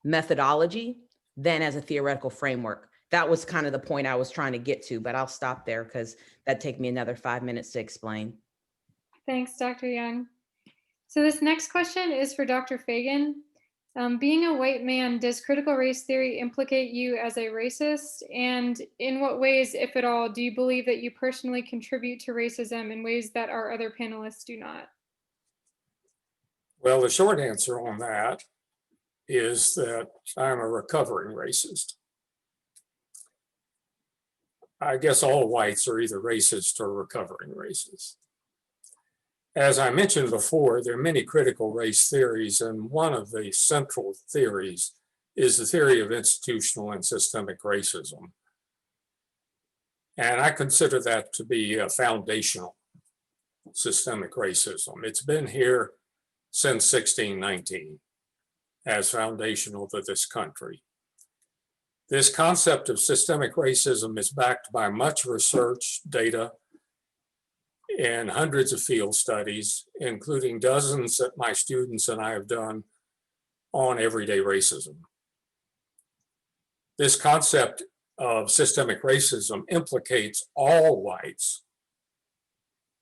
methodology than as a theoretical framework. That was kind of the point I was trying to get to, but I'll stop there because that'd take me another 5 minutes to explain. Thanks, Dr. Young. So this next question is for Dr. Fagan. Being a white man, does critical race theory implicate you as a racist? And in what ways, if at all, do you believe that you personally contribute to racism in ways that our other panelists do not? Well, the short answer on that is that I'm a recovering racist. I guess all whites are either racist or recovering racist. As I mentioned before, there are many critical race theories, and one of the central theories is the theory of institutional and systemic racism. And I consider that to be a foundational systemic racism. It's been here since 1619 as foundational to this country. This concept of systemic racism is backed by much research, data, and hundreds of field studies, including dozens that my students and I have done on everyday racism. This concept of systemic racism implicates all whites,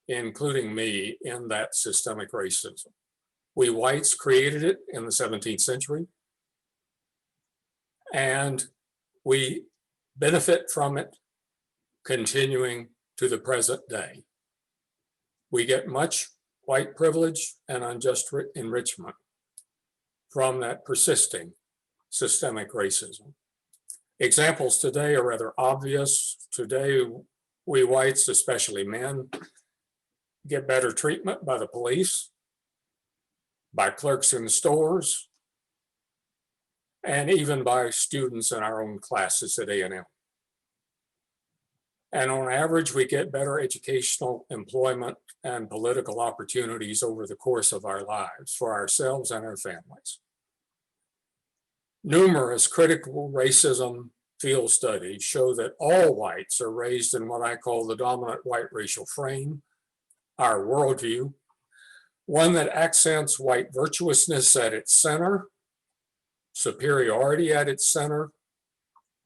including me, in that systemic racism. We whites created it in the 17th century, and we benefit from it continuing to the present day. We get much white privilege and unjust enrichment from that persisting systemic racism. Examples today are rather obvious. Today, we whites, especially men, get better treatment by the police, by clerks in stores, and even by students in our own classes at A&M. And on average, we get better educational, employment, and political opportunities over the course of our lives for ourselves and our families. Numerous critical racism field studies show that all whites are raised in what I call the dominant white racial frame, our worldview, one that accents white virtuousness at its center, superiority at its center,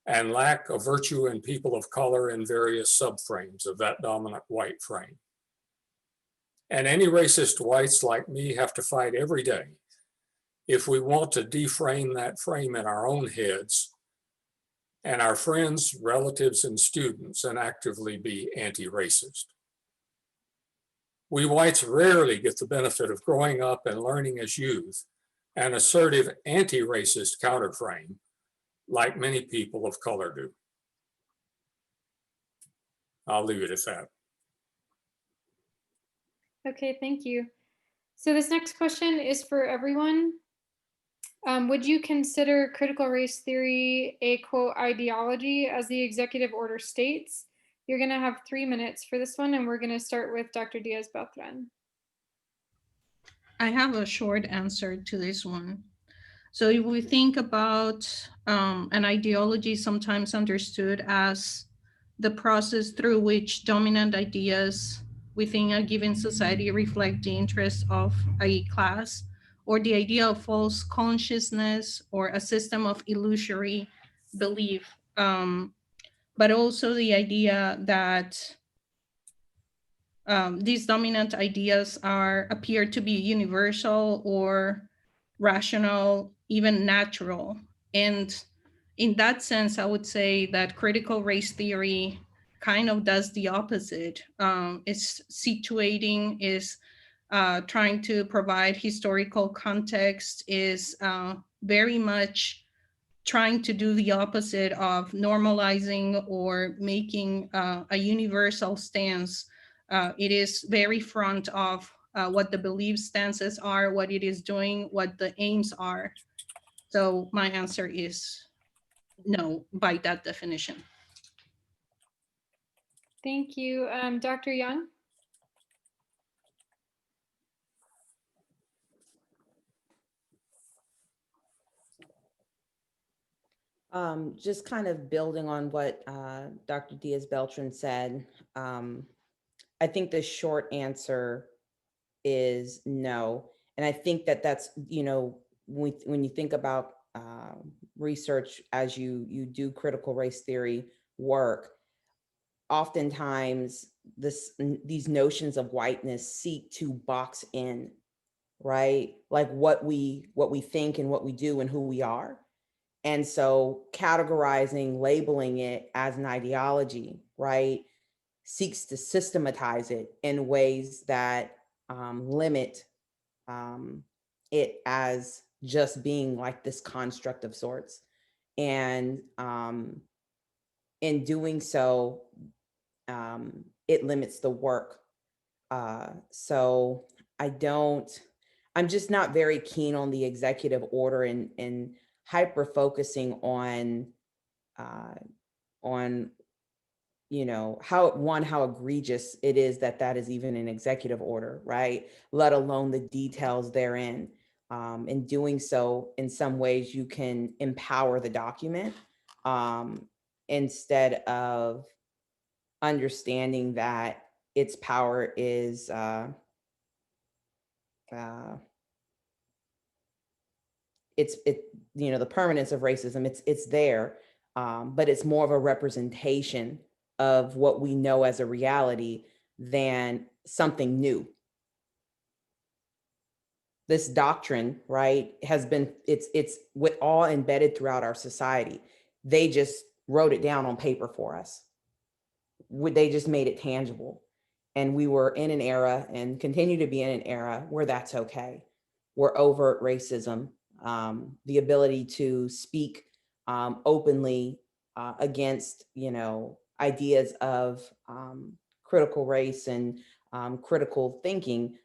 and lack of virtue in people of color in various subframes of that dominant white frame. And any racist whites like me have to fight every day if we want to deframe that frame in our own heads and our friends, relatives, and students, and actively be anti-racist. We whites rarely get the benefit of growing up and learning as youth an assertive anti-racist counterframe like many people of color do. I'll leave it at that. Okay, thank you. So this next question is for everyone. Would you consider critical race theory a quote ideology, as the executive order states? You're going to have 3 minutes for this one, and we're going to start with Dr. Diaz-Beltran. I have a short answer to this one. So if we think about an ideology, sometimes understood as the process through which dominant ideas within a given society reflect the interests of a class, or the idea of false consciousness or a system of illusory belief, but also the idea that these dominant ideas appear to be universal or rational, even natural. And in that sense, I would say that critical race theory kind of does the opposite. It's situating, is trying to provide historical context, is very much trying to do the opposite of normalizing or making a universal stance. It is very front of what the belief stances are, what it is doing, what the aims are. So my answer is no, by that definition. Thank you. Dr. Young? Just kind of building on what Dr. Diaz-Beltran said, I think the short answer is no. And I think that that's, you know, when you think about research as you do critical race theory work, oftentimes these notions of whiteness seek to box in, right? Like what we think and what we do and who we are. And so categorizing, labeling it as an ideology, right, seeks to systematize it in ways that limit it as just being like this construct of sorts. And in doing so, it limits the work. So I'm just not very keen on the executive order and hyper focusing on you know, how egregious it is that is even an executive order, right? Let alone the details therein. In doing so, in some ways, you can empower the document instead of understanding that its power is you know, the permanence of racism, it's there, but it's more of a representation of what we know as a reality than something new. This doctrine, right, has been, it's with all embedded throughout our society. They just wrote it down on paper for us. They just made it tangible. And we were in an era and continue to be in an era where that's okay. Where overt racism, the ability to speak openly against, you know, ideas of critical race and critical thinking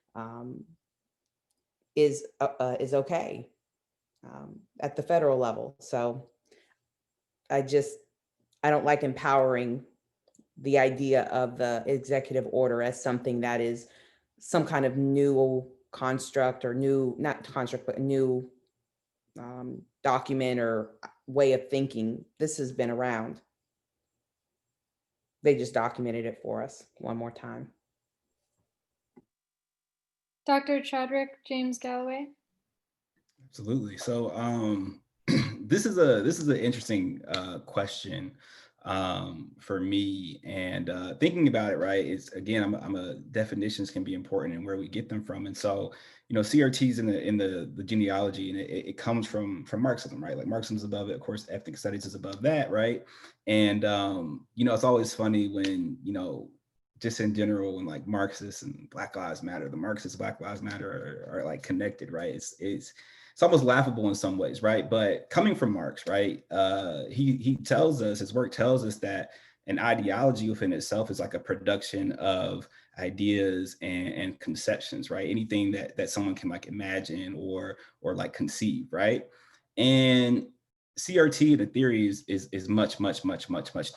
is okay at the federal level. So I don't like empowering the idea of the executive order as something that is some kind of new construct or not construct, but new document or way of thinking. This has been around. They just documented it for us one more time. Dr. Chadwick James Galloway? Absolutely. So this is an interesting question. for me. And thinking about it, right, it's again, I'm a definitions can be important and where we get them from. And so, you know, CRTs in the genealogy, and it comes from Marxism, right? Like Marxism is above it, of course, ethnic studies is above that, right? And you know, it's always funny when, you know, just in general, when like Marxists and Black Lives Matter, the Marxists, Black Lives Matter are like connected, right? It's almost laughable in some ways, right? But coming from Marx, right? He tells us, his work tells us that an ideology within itself is like a production of ideas and conceptions, right? Anything that someone can like imagine or like conceive, right? And CRT, the theory is much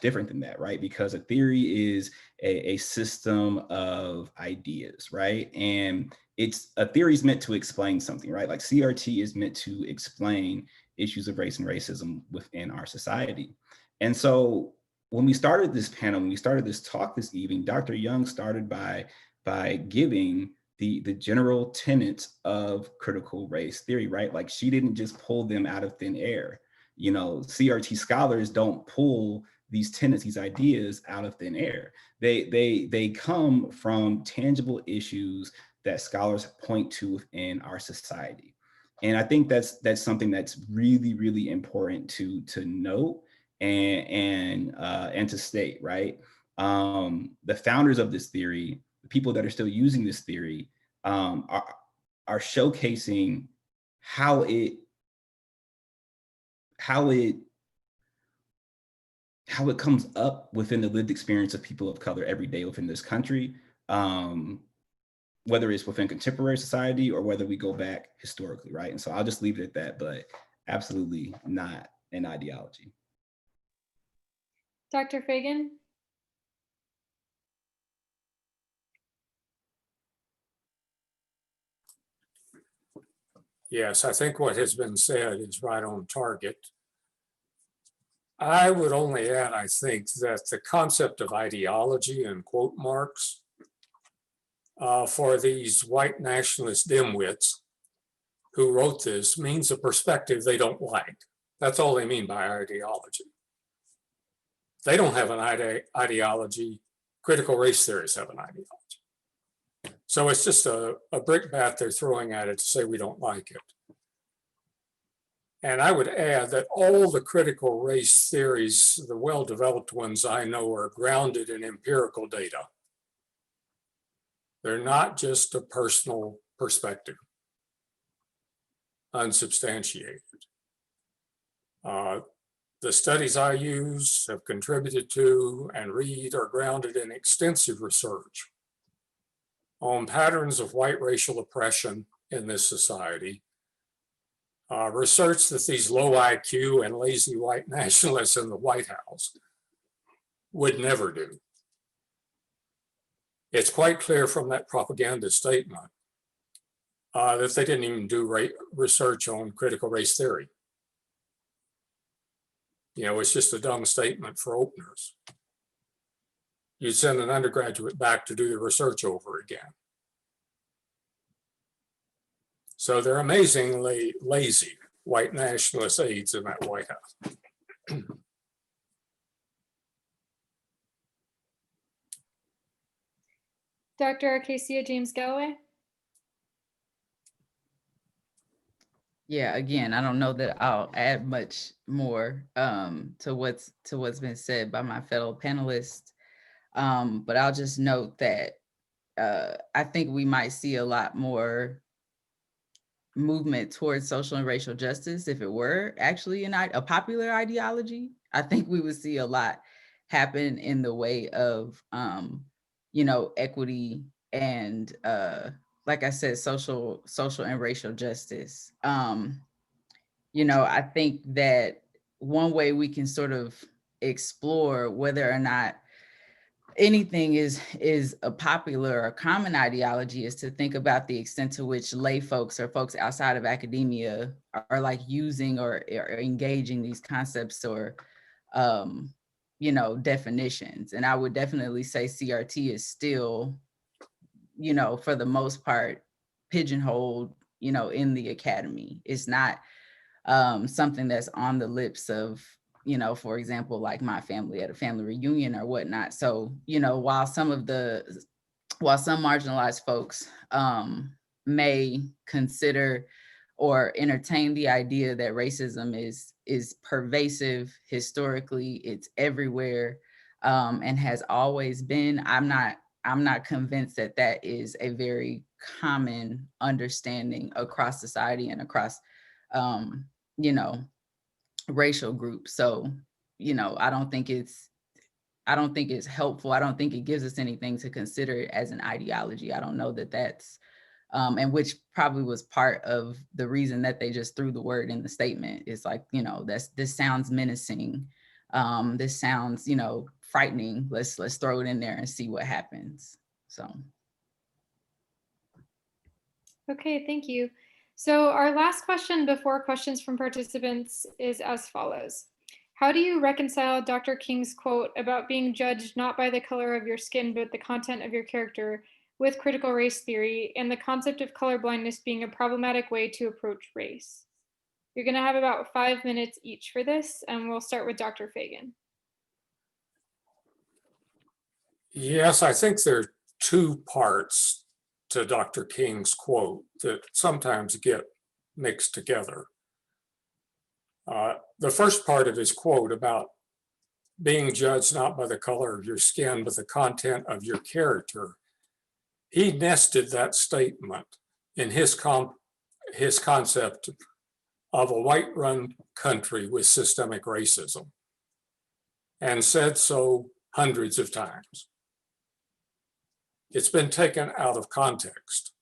different than that, right? Because a theory is a system of ideas, right? And it's a theory is meant to explain something, right? Like CRT is meant to explain issues of race and racism within our society. And so when we started this panel, when we started this talk this evening, Dr. Young started by giving the general tenets of critical race theory, right? Like she didn't just pull them out of thin air. You know, CRT scholars don't pull these tenets, these ideas out of thin air. They come from tangible issues that scholars point to within our society. And I think that's something that's really important to note and to state, right? The founders of this theory, the people that are still using this theory, are showcasing how it comes up within the lived experience of people of color every day within this country, whether it's within contemporary society or whether we go back historically, right? And so I'll just leave it at that, but absolutely not an ideology. Dr. Fagan? Yes, I think what has been said is right on target. I would only add, I think, that the concept of ideology in quote marks for these white nationalist dimwits who wrote this means a perspective they don't like. That's all they mean by ideology. They don't have an ideology. Critical race theorists have an ideology. So it's just a brickbat they're throwing at it to say we don't like it. And I would add that all the critical race theories, the well-developed ones I know, are grounded in empirical data. They're not just a personal perspective, unsubstantiated. The studies I use, have contributed to, and read are grounded in extensive research on patterns of white racial oppression in this society. Research that these low IQ and lazy white nationalists in the White House would never do. It's quite clear from that propaganda statement that they didn't even do research on critical race theory. You know, it's just a dumb statement for openers. You'd send an undergraduate back to do the research over again. So they're amazingly lazy white nationalist aides in that White House. Dr. Acacia James Galloway? Yeah, again, I don't know that I'll add much more to what's been said by my fellow panelists, but I'll just note that I think we might see a lot more movement towards social and racial justice if it were actually a popular ideology. I think we would see a lot happen in the way of, equity and like I said, social and racial justice. I think that one way we can sort of explore whether or not anything is a popular or common ideology is to think about the extent to which lay folks or folks outside of academia are like using or engaging these concepts or definitions. And I would definitely say CRT is still, for the most part, pigeonholed, in the academy. It's not something that's on the lips of you know, for example, like my family at a family reunion or whatnot. So, you know, while some marginalized folks may consider or entertain the idea that racism is pervasive historically, it's everywhere, and has always been, I'm not convinced that that is a very common understanding across society and across, you know, racial groups. So, you know, I don't think it's helpful. I don't think it gives us anything to consider it as an ideology. I don't know that that's, and which probably was part of the reason that they just threw the word in the statement. It's like, you know, this sounds menacing. This sounds, you know, frightening. Let's throw it in there and see what happens. So. Okay, thank you. So our last question before questions from participants is as follows. How do you reconcile Dr. King's quote about being judged not by the color of your skin, but the content of your character with critical race theory and the concept of colorblindness being a problematic way to approach race? You're going to have about 5 minutes each for this, and we'll start with Dr. Fagan. Yes, I think there are two parts to Dr. King's quote that sometimes get mixed together. The first part of his quote about being judged not by the color of your skin, but the content of your character, he nested that statement in his concept of a white-run country with systemic racism, and said so hundreds of times. It's been taken out of context.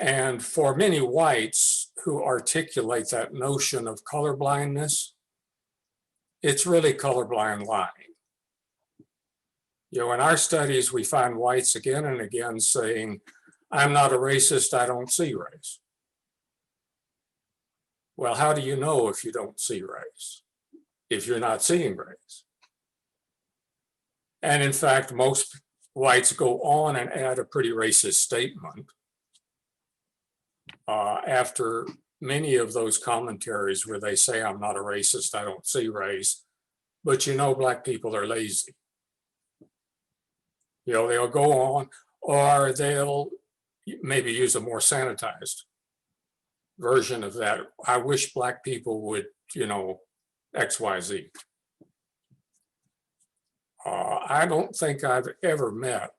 And for many whites who articulate that notion of colorblindness, it's really colorblind lying. You know, in our studies, we find whites again and again saying, I'm not a racist, I don't see race. Well, how do you know if you don't see race? If you're not seeing race? And in fact, most whites go on and add a pretty racist statement after many of those commentaries where they say, I'm not a racist, I don't see race, but you know, Black people are lazy. You know, they'll go on, or they'll maybe use a more sanitized version of that. I wish Black people would, you know, X, Y, Z. I don't think I've ever met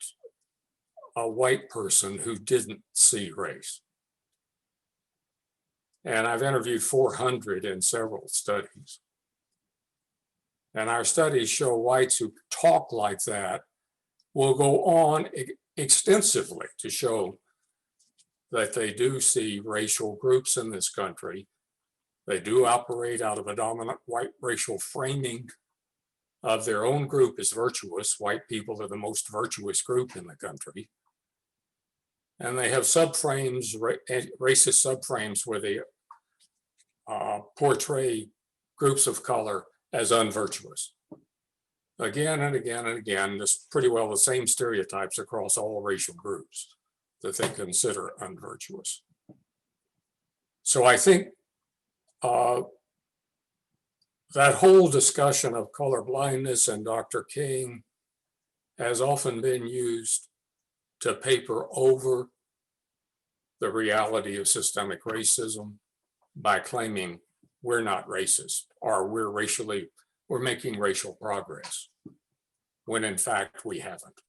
a white person who didn't see race. And I've interviewed 400 in several studies. And our studies show whites who talk like that will go on extensively to show that they do see racial groups in this country. They do operate out of a dominant white racial framing of their own group as virtuous. White people are the most virtuous group in the country. And they have subframes, racist subframes, where they portray groups of color as unvirtuous. Again and again and again, there's pretty well the same stereotypes across all racial groups that they consider unvirtuous. So I think that whole discussion of color blindness and Dr. King has often been used to paper over the reality of systemic racism by claiming we're not racist, or we're making racial progress, when in fact we haven't.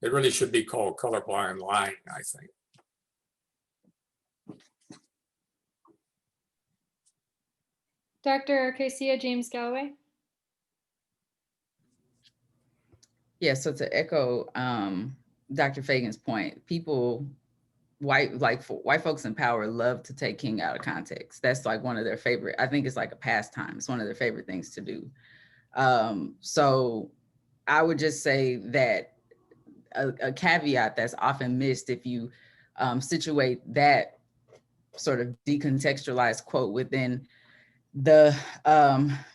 It really should be called colorblind lying, I think. Dr. Arcasia James Galloway. Yeah, so to echo Dr. Fagan's point, white folks in power love to take King out of context. That's like one of their favorite, I think it's like a pastime. It's one of their favorite things to do. So I would just say that a caveat that's often missed if you situate that sort of decontextualized quote within the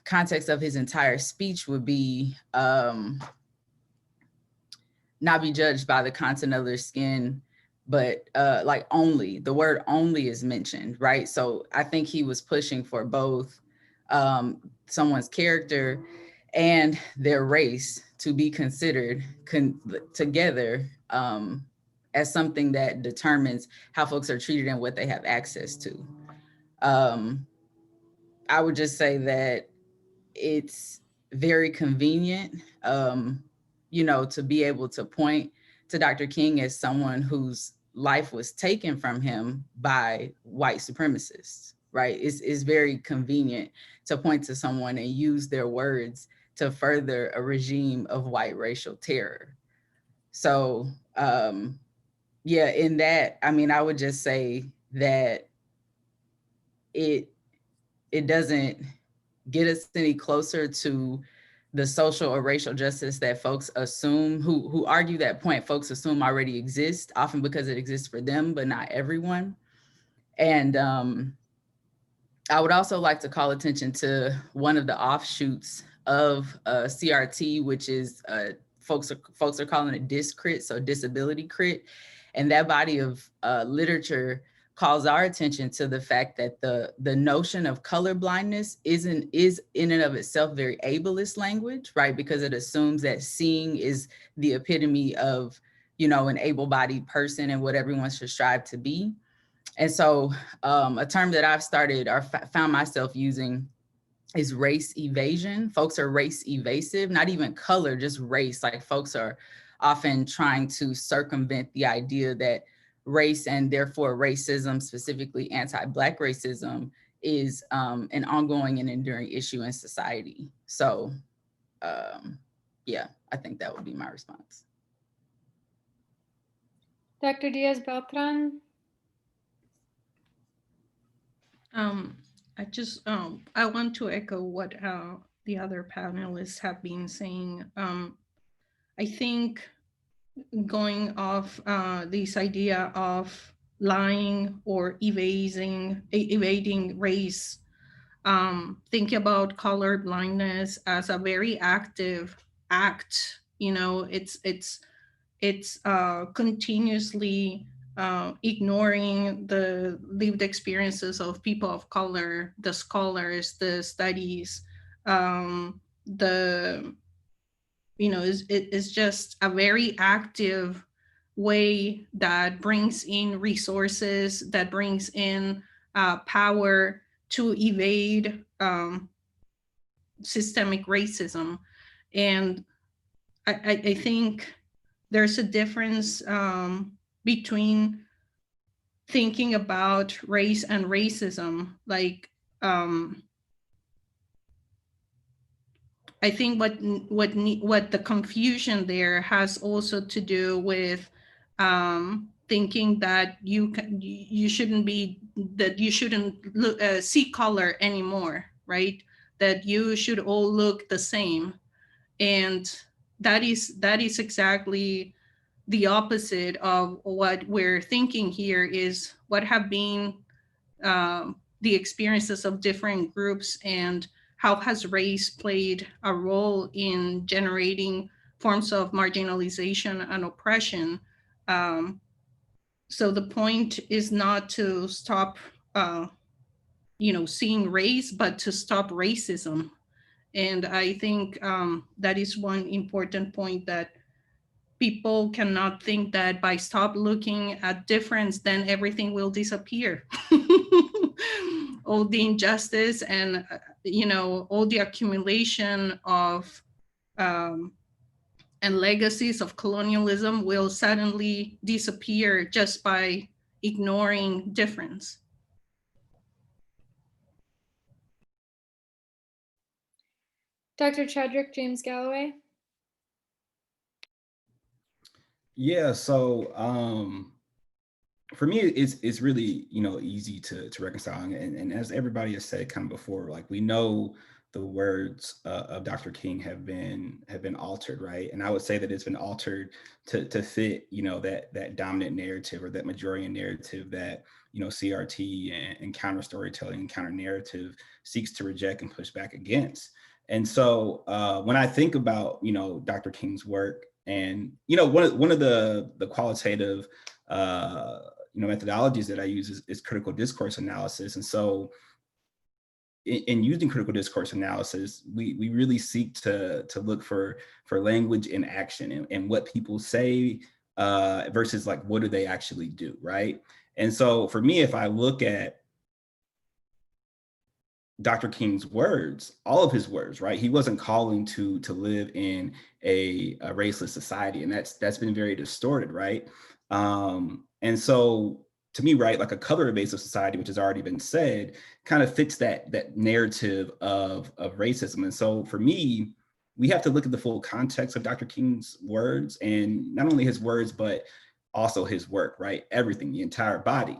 context of his entire speech would be not be judged by the content of their skin, but like only, the word only is mentioned, right? So I think he was pushing for both someone's character and their race to be considered together as something that determines how folks are treated and what they have access to. I would just say that it's very convenient, to be able to point to Dr. King as someone whose life was taken from him by white supremacists, right? It's very convenient to point to someone and use their words to further a regime of white racial terror. So, yeah, in that, I mean, I would just say that it doesn't get us any closer to the social or racial justice that folks assume, who argue that point, folks assume already exists, often because it exists for them, but not everyone. And I would also like to call attention to one of the offshoots of CRT, which is folks are calling it DisCrit, so disability crit. And that body of literature calls our attention to the fact that the notion of color blindness is in and of itself very ableist language, right? Because it assumes that seeing is the epitome of, an able-bodied person and what everyone should strive to be. And so a term that I've started or found myself using is race evasion. Folks are race evasive, not even color, just race. Like folks are often trying to circumvent the idea that race and therefore racism, specifically anti-Black racism, is an ongoing and enduring issue in society. So yeah, I think that would be my response. Dr. Diaz-Beltran? I want to echo what the other panelists have been saying. I think going off this idea of lying or evading race, think about color blindness as a very active act. It's continuously ignoring the lived experiences of people of color, the scholars, the studies, it's just a very active way that brings in resources, that brings in power to evade systemic racism. And I think there's a difference between thinking about race and racism. Like, I think what the confusion there has also to do with thinking that you shouldn't see color anymore, right? That you should all look the same, and that is exactly the opposite of what we're thinking here. Is what have been the experiences of different groups, and how has race played a role in generating forms of marginalization and oppression. So the point is not to stop, seeing race, but to stop racism. And I think that is one important point, that people cannot think that by stop looking at difference, then everything will disappear. All the injustice and, all the accumulation of and legacies of colonialism will suddenly disappear just by ignoring difference. Dr. Chadrick James Galloway? Yeah, so for me, it's really, easy to reconcile. And as everybody has said kind of before, like, we know the words of Dr. King have been altered, right? And I would say that it's been altered to fit, that dominant narrative, or that Majorian narrative that, CRT and counter storytelling and counter narrative seeks to reject and push back against. And so when I think about, Dr. King's work, and, one of the qualitative, methodologies that I use is critical discourse analysis. And so in using critical discourse analysis, we really seek to look for language in action and what people say versus like, what do they actually do, right? And so for me, if I look at Dr. King's words, all of his words, right? He wasn't calling to live in a raceless society, and that's been very distorted, right? And so to me, right, like a color evasive society, which has already been said, kind of fits that narrative of racism. And so for me, we have to look at the full context of Dr. King's words, and not only his words, but also his work, right? Everything, the entire body.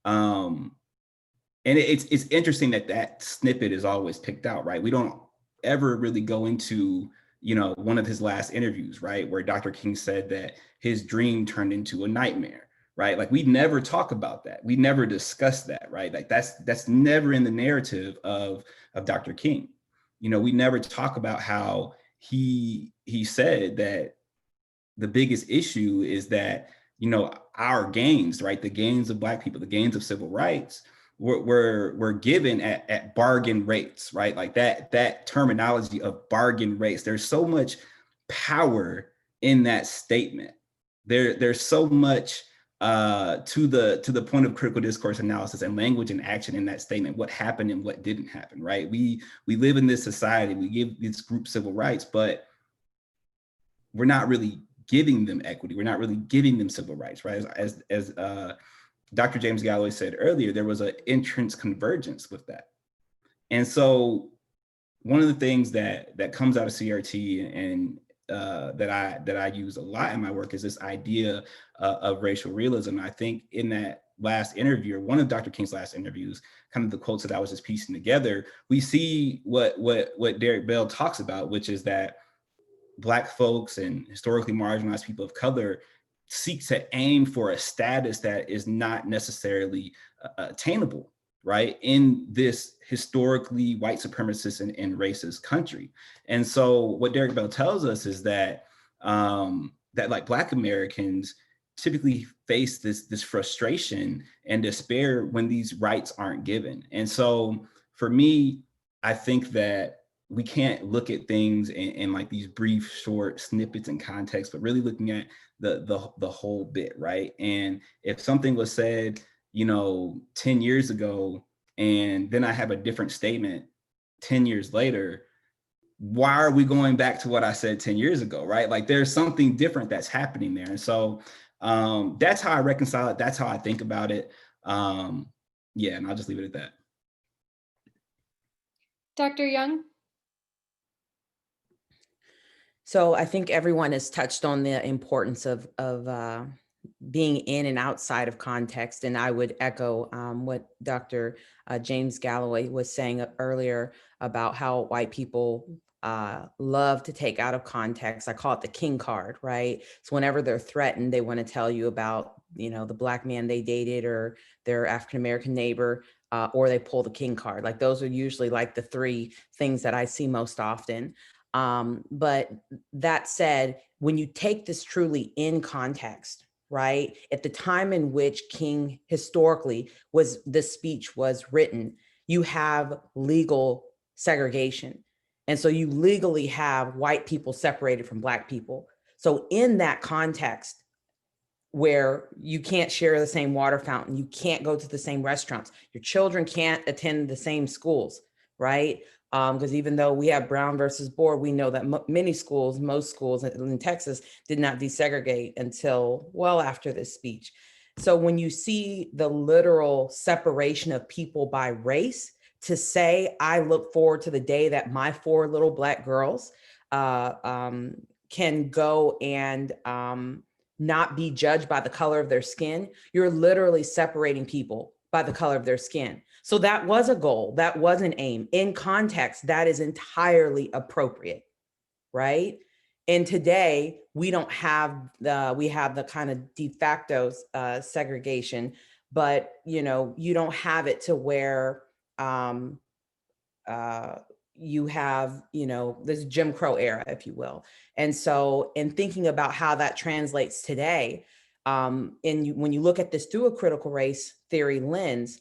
And it's interesting that snippet is always picked out, right? We don't ever really go into, one of his last interviews, right? Where Dr. King said that his dream turned into a nightmare, right? Like we never talk about that. We never discuss that, right? Like that's never in the narrative of Dr. King. We never talk about how he said that the biggest issue is that, our gains, right? The gains of Black people, the gains of civil rights, were given at bargain rates, right? Like that terminology of bargain rates. There's so much power in that statement. There's so much to the point of critical discourse analysis and language and action in that statement. What happened and what didn't happen, right? We live in this society. We give these groups civil rights, but we're not really giving them equity. We're not really giving them civil rights, right? As Dr. James Galloway said earlier, there was an entrance convergence with that. And so one of the things that comes out of CRT and that I use a lot in my work is this idea of racial realism. I think in that last interview, or one of Dr. King's last interviews, kind of the quotes that I was just piecing together, we see what Derek Bell talks about, which is that Black folks and historically marginalized people of color seek to aim for a status that is not necessarily attainable, right, in this historically white supremacist and racist country. And so what Derek Bell tells us is that that like Black Americans typically face this frustration and despair when these rights aren't given. And so for me, I think that we can't look at things in like these brief, short snippets and context, but really looking at the whole bit, right? And if something was said, 10 years ago, and then I have a different statement 10 years later, why are we going back to what I said 10 years ago, right? Like there's something different that's happening there. And so that's how I reconcile it. That's how I think about it. Yeah, and I'll just leave it at that. Dr. Young? So I think everyone has touched on the importance of being in and outside of context. And I would echo what Dr. James Galloway was saying earlier about how white people love to take out of context. I call it the King card, right? So whenever they're threatened, they want to tell you about, the Black man they dated or their African-American neighbor, or they pull the King card. Like those are usually like the three things that I see most often. But that said, when you take this truly in context, right, at the time in which King historically this speech was written, you have legal segregation. And so you legally have white people separated from Black people. So in that context, where you can't share the same water fountain, you can't go to the same restaurants, your children can't attend the same schools, right? Because even though we have Brown versus Board, we know that most schools in Texas did not desegregate until well after this speech. So when you see the literal separation of people by race, to say, I look forward to the day that my 4 little Black girls can go and not be judged by the color of their skin, you're literally separating people by the color of their skin. So that was a goal, that was an aim. In context, that is entirely appropriate, right? And today, we don't have we have the kind of de facto segregation, but you don't have it to where you have, this Jim Crow era, if you will. And so in thinking about how that translates today, when you look at this through a critical race theory lens,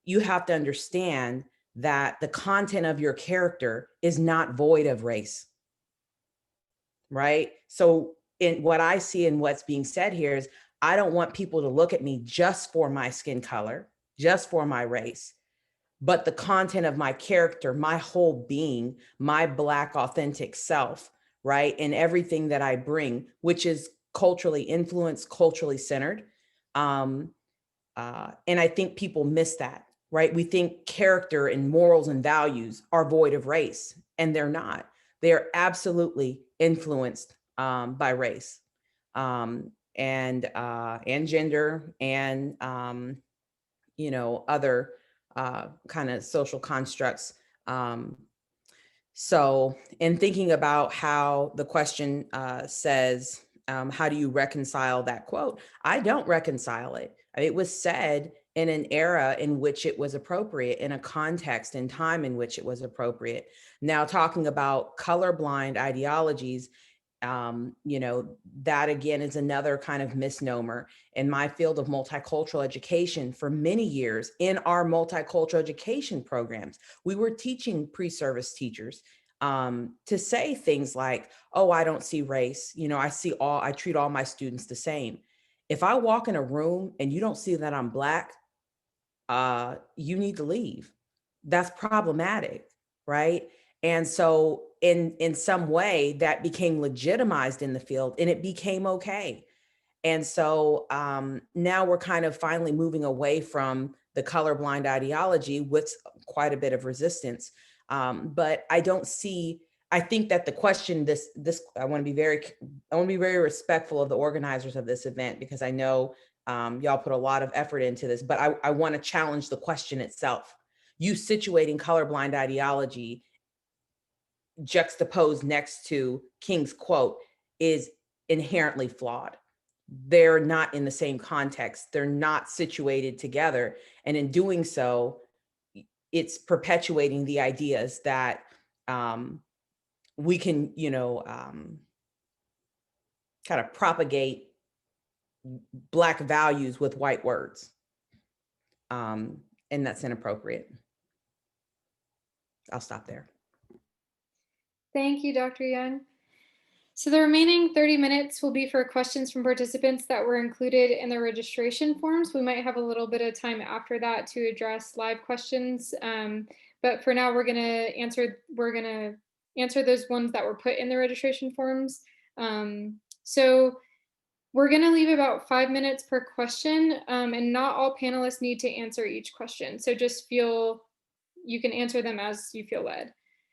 you have to understand that the content of your character is not void of race, right? So in what I see and what's being said here is, I don't want people to look at me just for my skin color, just for my race, but the content of my character, my whole being, my Black authentic self, right? And everything that I bring, which is culturally influenced, culturally centered. And I think people miss that, right? We think character and morals and values are void of race, and they're not. They're absolutely influenced by race and gender and other kind of social constructs. So in thinking about how the question says, how do you reconcile that quote? I don't reconcile it. It was said in an era in which it was appropriate, in a context and time in which it was appropriate. Now, talking about colorblind ideologies, that again is another kind of misnomer. In my field of multicultural education, for many years in our multicultural education programs, we were teaching pre-service teachers to say things like, oh, I don't see race. I treat all my students the same. If I walk in a room and you don't see that I'm Black, you need to leave. That's problematic, right? And so in some way that became legitimized in the field, and it became okay. And so now we're kind of finally moving away from the colorblind ideology with quite a bit of resistance. But I think that the question, I want to be very respectful of the organizers of this event, because I know y'all put a lot of effort into this, but I want to challenge the question itself. You situating colorblind ideology juxtaposed next to King's quote is inherently flawed. They're not in the same context. They're not situated together. And in doing so, it's perpetuating the ideas that we can, kind of propagate Black values with white words. And that's inappropriate. I'll stop there. Thank you, Dr. Young. So the remaining 30 minutes will be for questions from participants that were included in the registration forms. We might have a little bit of time after that to address live questions. But for now, we're gonna answer those ones that were put in the registration forms. So we're gonna leave about 5 minutes per question, and not all panelists need to answer each question. So just you can answer them as you feel led.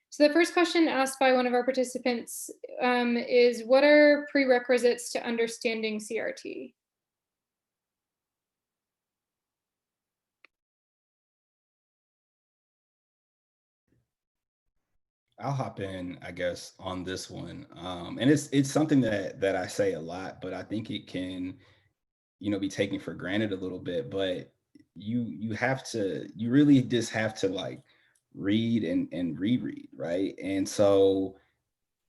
So the first question asked by one of our participants is, what are prerequisites to understanding CRT? I'll hop in, I guess, on this one. And it's something that I say a lot, but I think it can, be taken for granted a little bit. But you really just have to like read and reread, right? And so,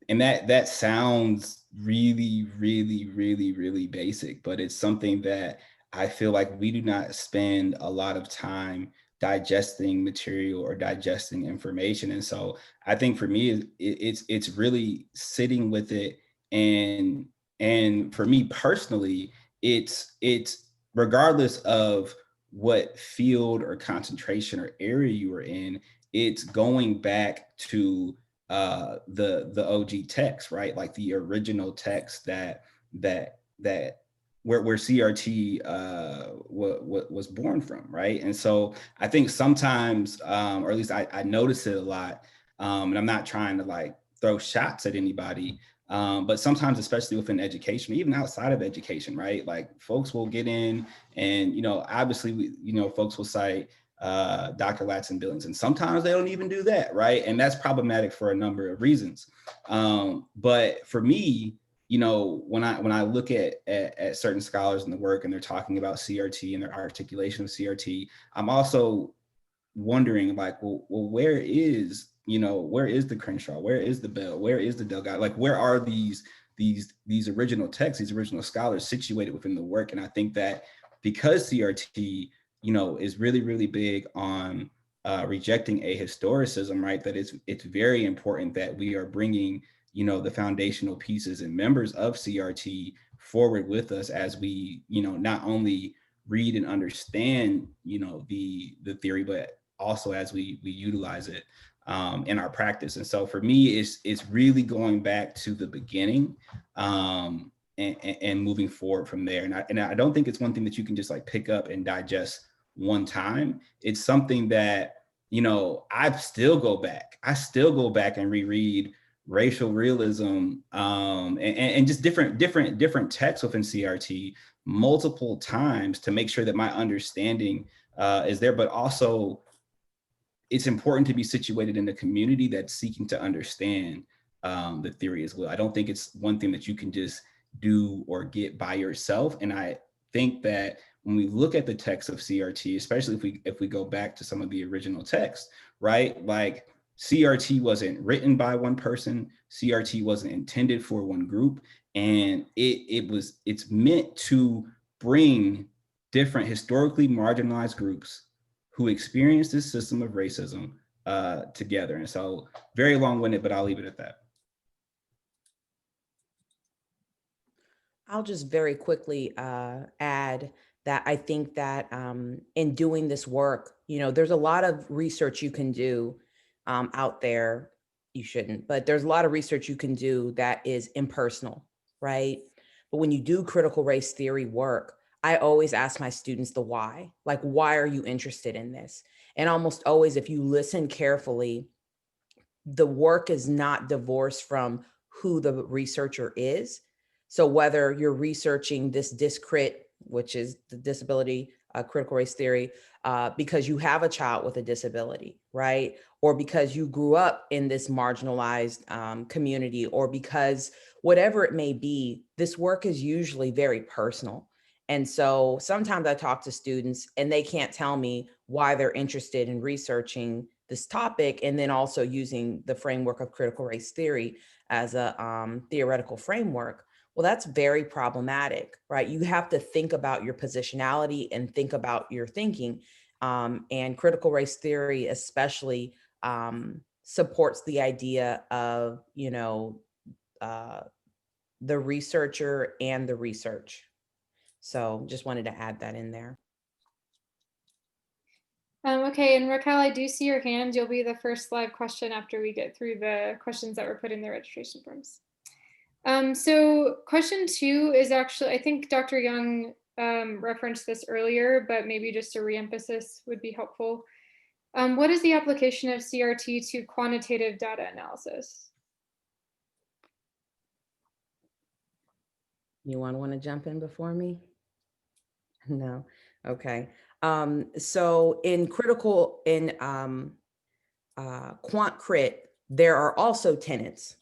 and that sounds really, really, really, really basic, but it's something that I feel like we do not spend a lot of time digesting material or digesting information. And so I think for me, it's really sitting with it. And for me personally, it's regardless of what field or concentration or area you are in, it's going back to the OG text, right? Like the original text that where CRT was born from, right? And so I think sometimes, or at least I notice it a lot, and I'm not trying to like throw shots at anybody, but sometimes, especially within education, even outside of education, right? Like folks will get in and, obviously, folks will cite Dr. Ladson-Billings, and sometimes they don't even do that, right? And that's problematic for a number of reasons. But for me, when I look at certain scholars in the work and they're talking about CRT and their articulation of CRT, I'm also wondering like, well, where is the Crenshaw? Where is the Bell? Where is the Delgado? Like, where are these original texts, these original scholars situated within the work? And I think that because CRT, is really, really big on rejecting ahistoricism, right? That it's very important that we are bringing, the foundational pieces and members of CRT forward with us as we, not only read and understand, the theory, but also as we utilize it in our practice. And so for me, it's really going back to the beginning and moving forward from there. And I don't think it's one thing that you can just like pick up and digest one time. It's something that, I still go back and reread racial realism and just different texts within CRT multiple times to make sure that my understanding is there. But also, it's important to be situated in a community that's seeking to understand the theory as well. I don't think it's one thing that you can just do or get by yourself. And I think that when we look at the text of CRT, especially if we go back to some of the original text, right? Like CRT wasn't written by one person, CRT wasn't intended for one group, and it's meant to bring different historically marginalized groups who experience this system of racism together. And so very long-winded, but I'll leave it at that. I'll just very quickly add that I think that in doing this work, there's a lot of research you can do out there. You shouldn't, but there's a lot of research you can do that is impersonal, right? But when you do critical race theory work, I always ask my students the why. Like, why are you interested in this? And almost always, if you listen carefully, the work is not divorced from who the researcher is. So whether you're researching this discrit, which is the disability critical race theory, because you have a child with a disability, right? Or because you grew up in this marginalized community, or because whatever it may be, this work is usually very personal. And so sometimes I talk to students and they can't tell me why they're interested in researching this topic, and then also using the framework of critical race theory as a theoretical framework. Well, that's very problematic, right? You have to think about your positionality and think about your thinking. And critical race theory especially supports the idea of, the researcher and the research. So just wanted to add that in there. Okay, and Raquel, I do see your hand. You'll be the first live question after we get through the questions that were put in the registration forms. So question 2 is actually, I think Dr. Young referenced this earlier, but maybe just a reemphasis would be helpful. What is the application of CRT to quantitative data analysis? You want to jump in before me? No. Okay. So in quant crit, there are also tenets.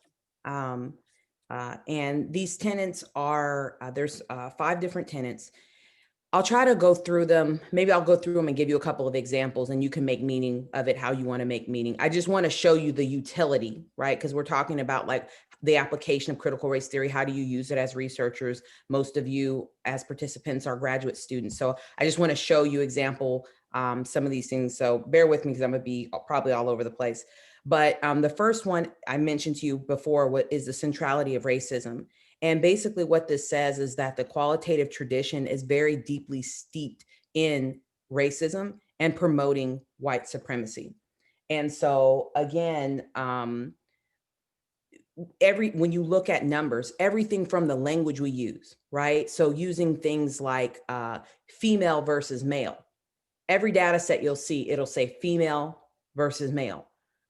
And these tenets are, there's 5 different tenets. I'll try to go through them. Maybe I'll go through them and give you a couple of examples, and you can make meaning of it how you want to make meaning. I just want to show you the utility, right? Because we're talking about like the application of critical race theory. How do you use it as researchers? Most of you as participants are graduate students. So I just want to show you example some of these things. So bear with me because I'm going to be probably all over the place. But the first one I mentioned to you before, what is the centrality of racism. And basically what this says is that the qualitative tradition is very deeply steeped in racism and promoting white supremacy. And so again, when you look at numbers, everything from the language we use, right? So using things like female versus male, every data set you'll see, it'll say female versus male.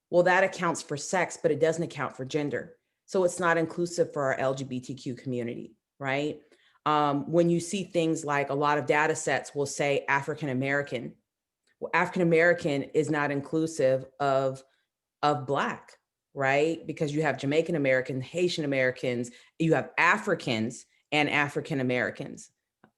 Well, that accounts for sex, but it doesn't account for gender. So it's not inclusive for our LGBTQ community, right? When you see things like a lot of data sets will say African-American, well, African-American is not inclusive of Black, right? Because you have Jamaican Americans, Haitian Americans, you have Africans and African Americans.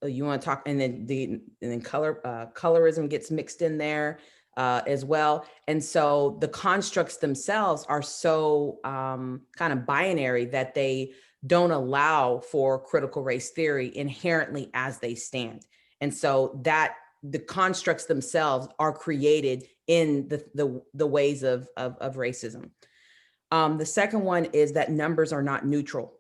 You want to talk, and then colorism gets mixed in there as well. And so the constructs themselves are so kind of binary that they don't allow for critical race theory inherently as they stand. And so that the constructs themselves are created in the ways of racism. The second one is that numbers are not neutral.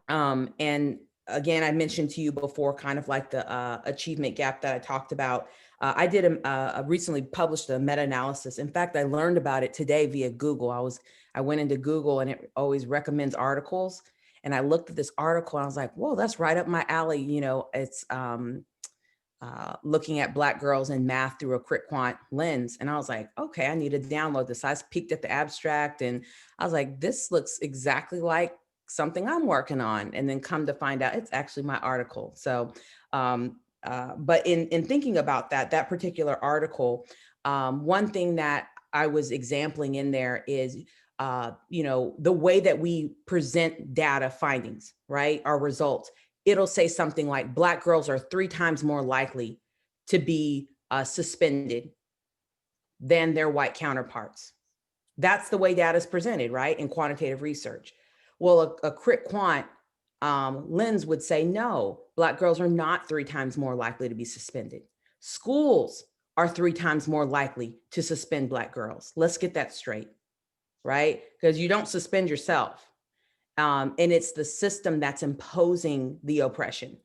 And again, I mentioned to you before, kind of like the achievement gap that I talked about. I did recently published a meta-analysis. In fact, I learned about it today via Google. I went into Google, and it always recommends articles. And I looked at this article and I was like, whoa, that's right up my alley. You know, it's looking at Black girls in math through a crit quant lens. And I was like, okay, I need to download this. I peeked at the abstract and I was like, this looks exactly like something I'm working on. And then come to find out it's actually my article. So, but in thinking about that particular article, one thing that I was exempling in there is, you know, the way that we present data findings, right? Our results. It'll say something like Black girls are 3 times more likely to be suspended than their white counterparts. That's the way data is presented, right? In quantitative research. Well, a crit quant lens would say, no, Black girls are not 3 times more likely to be suspended. Schools are 3 times more likely to suspend Black girls. Let's get that straight, right? Because you don't suspend yourself. And it's the system that's imposing the oppression.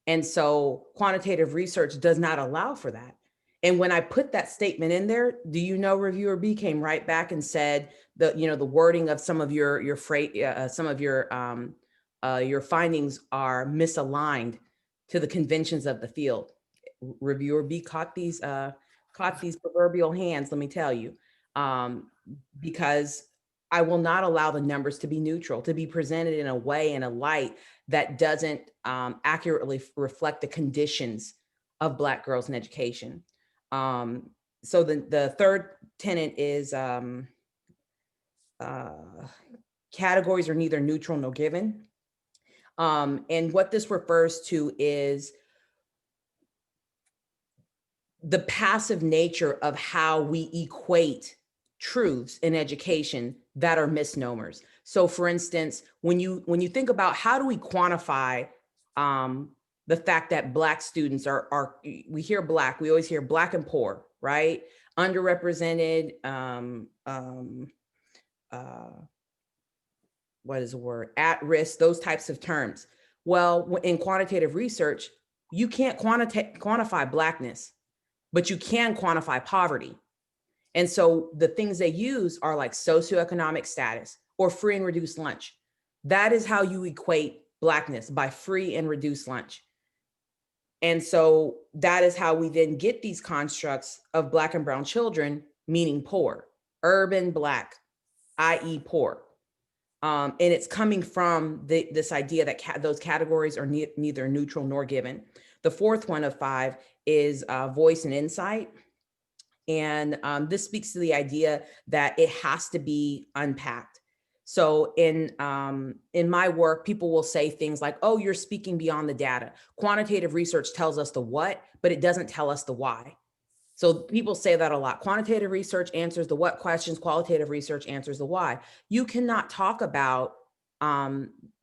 And so quantitative research does not allow for that. And when I put that statement in there, do you know, Reviewer B came right back and said the wording of some of your findings are misaligned to the conventions of the field. Reviewer B caught these proverbial hands, let me tell you, because I will not allow the numbers to be neutral, to be presented in a way, in a light that doesn't accurately reflect the conditions of Black girls in education. So the third tenet is categories are neither neutral nor given. And what this refers to is the passive nature of how we equate truths in education that are misnomers. So for instance, when you think about how do we quantify the fact that Black students are we hear Black, we always hear Black and poor, right? Underrepresented, what is the word? At risk, those types of terms. Well, in quantitative research, you can't quantify Blackness, but you can quantify poverty. And so the things they use are like socioeconomic status or free and reduced lunch. That is how you equate Blackness, by free and reduced lunch. And so that is how we then get these constructs of Black and brown children, meaning poor, urban Black, i.e. poor. And it's coming from this idea that those categories are neither neutral nor given. The fourth one of 5 is voice and insight. And this speaks to the idea that it has to be unpacked. So in my work, people will say things like, oh, you're speaking beyond the data. Quantitative research tells us the what, but it doesn't tell us the why. So people say that a lot. Quantitative research answers the what questions, qualitative research answers the why. You cannot talk about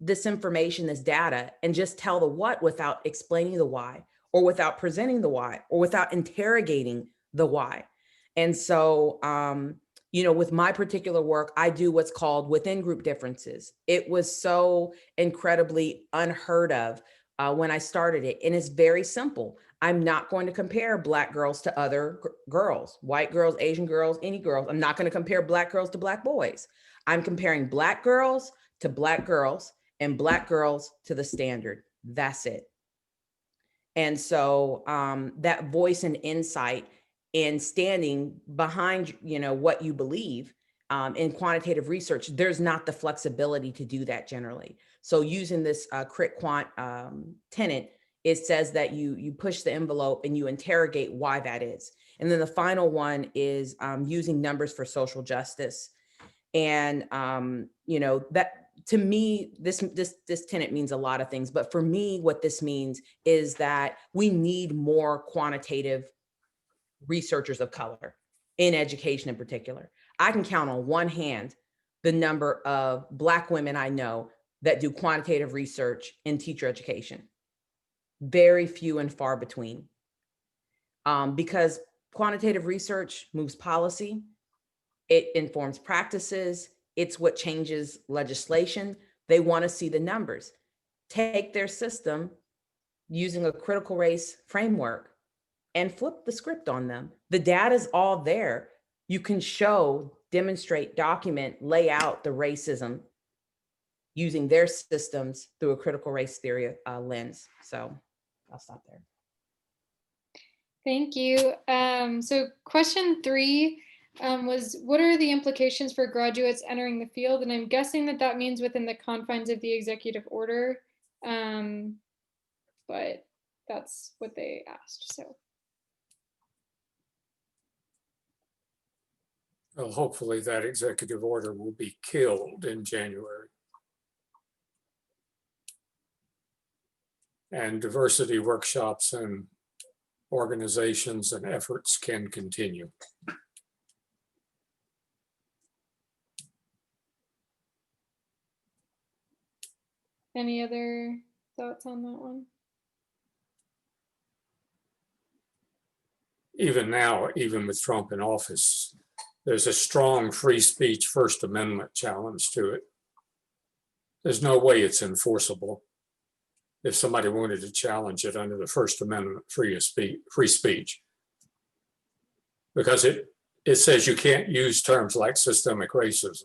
this information, this data, and just tell the what without explaining the why, or without presenting the why, or without interrogating the why. And so, with my particular work, I do what's called within group differences. It was so incredibly unheard of when I started it. And it's very simple. I'm not going to compare Black girls to other girls, white girls, Asian girls, any girls. I'm not going to compare Black girls to Black boys. I'm comparing Black girls to Black girls and Black girls to the standard. That's it. And so that voice and insight and standing behind, what you believe in quantitative research, there's not the flexibility to do that generally. So using this crit quant tenet, it says that you push the envelope and you interrogate why that is. And then the final one is using numbers for social justice. And, that to me, this tenet means a lot of things, but for me, what this means is that we need more quantitative researchers of color in education in particular. I can count on one hand the number of Black women I know that do quantitative research in teacher education. Very few and far between. because quantitative research moves policy, it informs practices, it's what changes legislation. They want to see the numbers. Take their system using a critical race framework and flip the script on them. The data is all there. You can show, demonstrate, document, lay out the racism using their systems through a critical race theory lens. So I'll stop there. Thank you. So question 3 was, what are the implications for graduates entering the field? And I'm guessing that that means within the confines of the executive order, but that's what they asked, so. Well, hopefully that executive order will be killed in January. And diversity workshops and organizations and efforts can continue. Any other thoughts on that one? Even now, even with Trump in office, there's a strong free speech First Amendment challenge to it. There's no way it's enforceable if somebody wanted to challenge it under the First Amendment free speech. Because it says you can't use terms like systemic racism.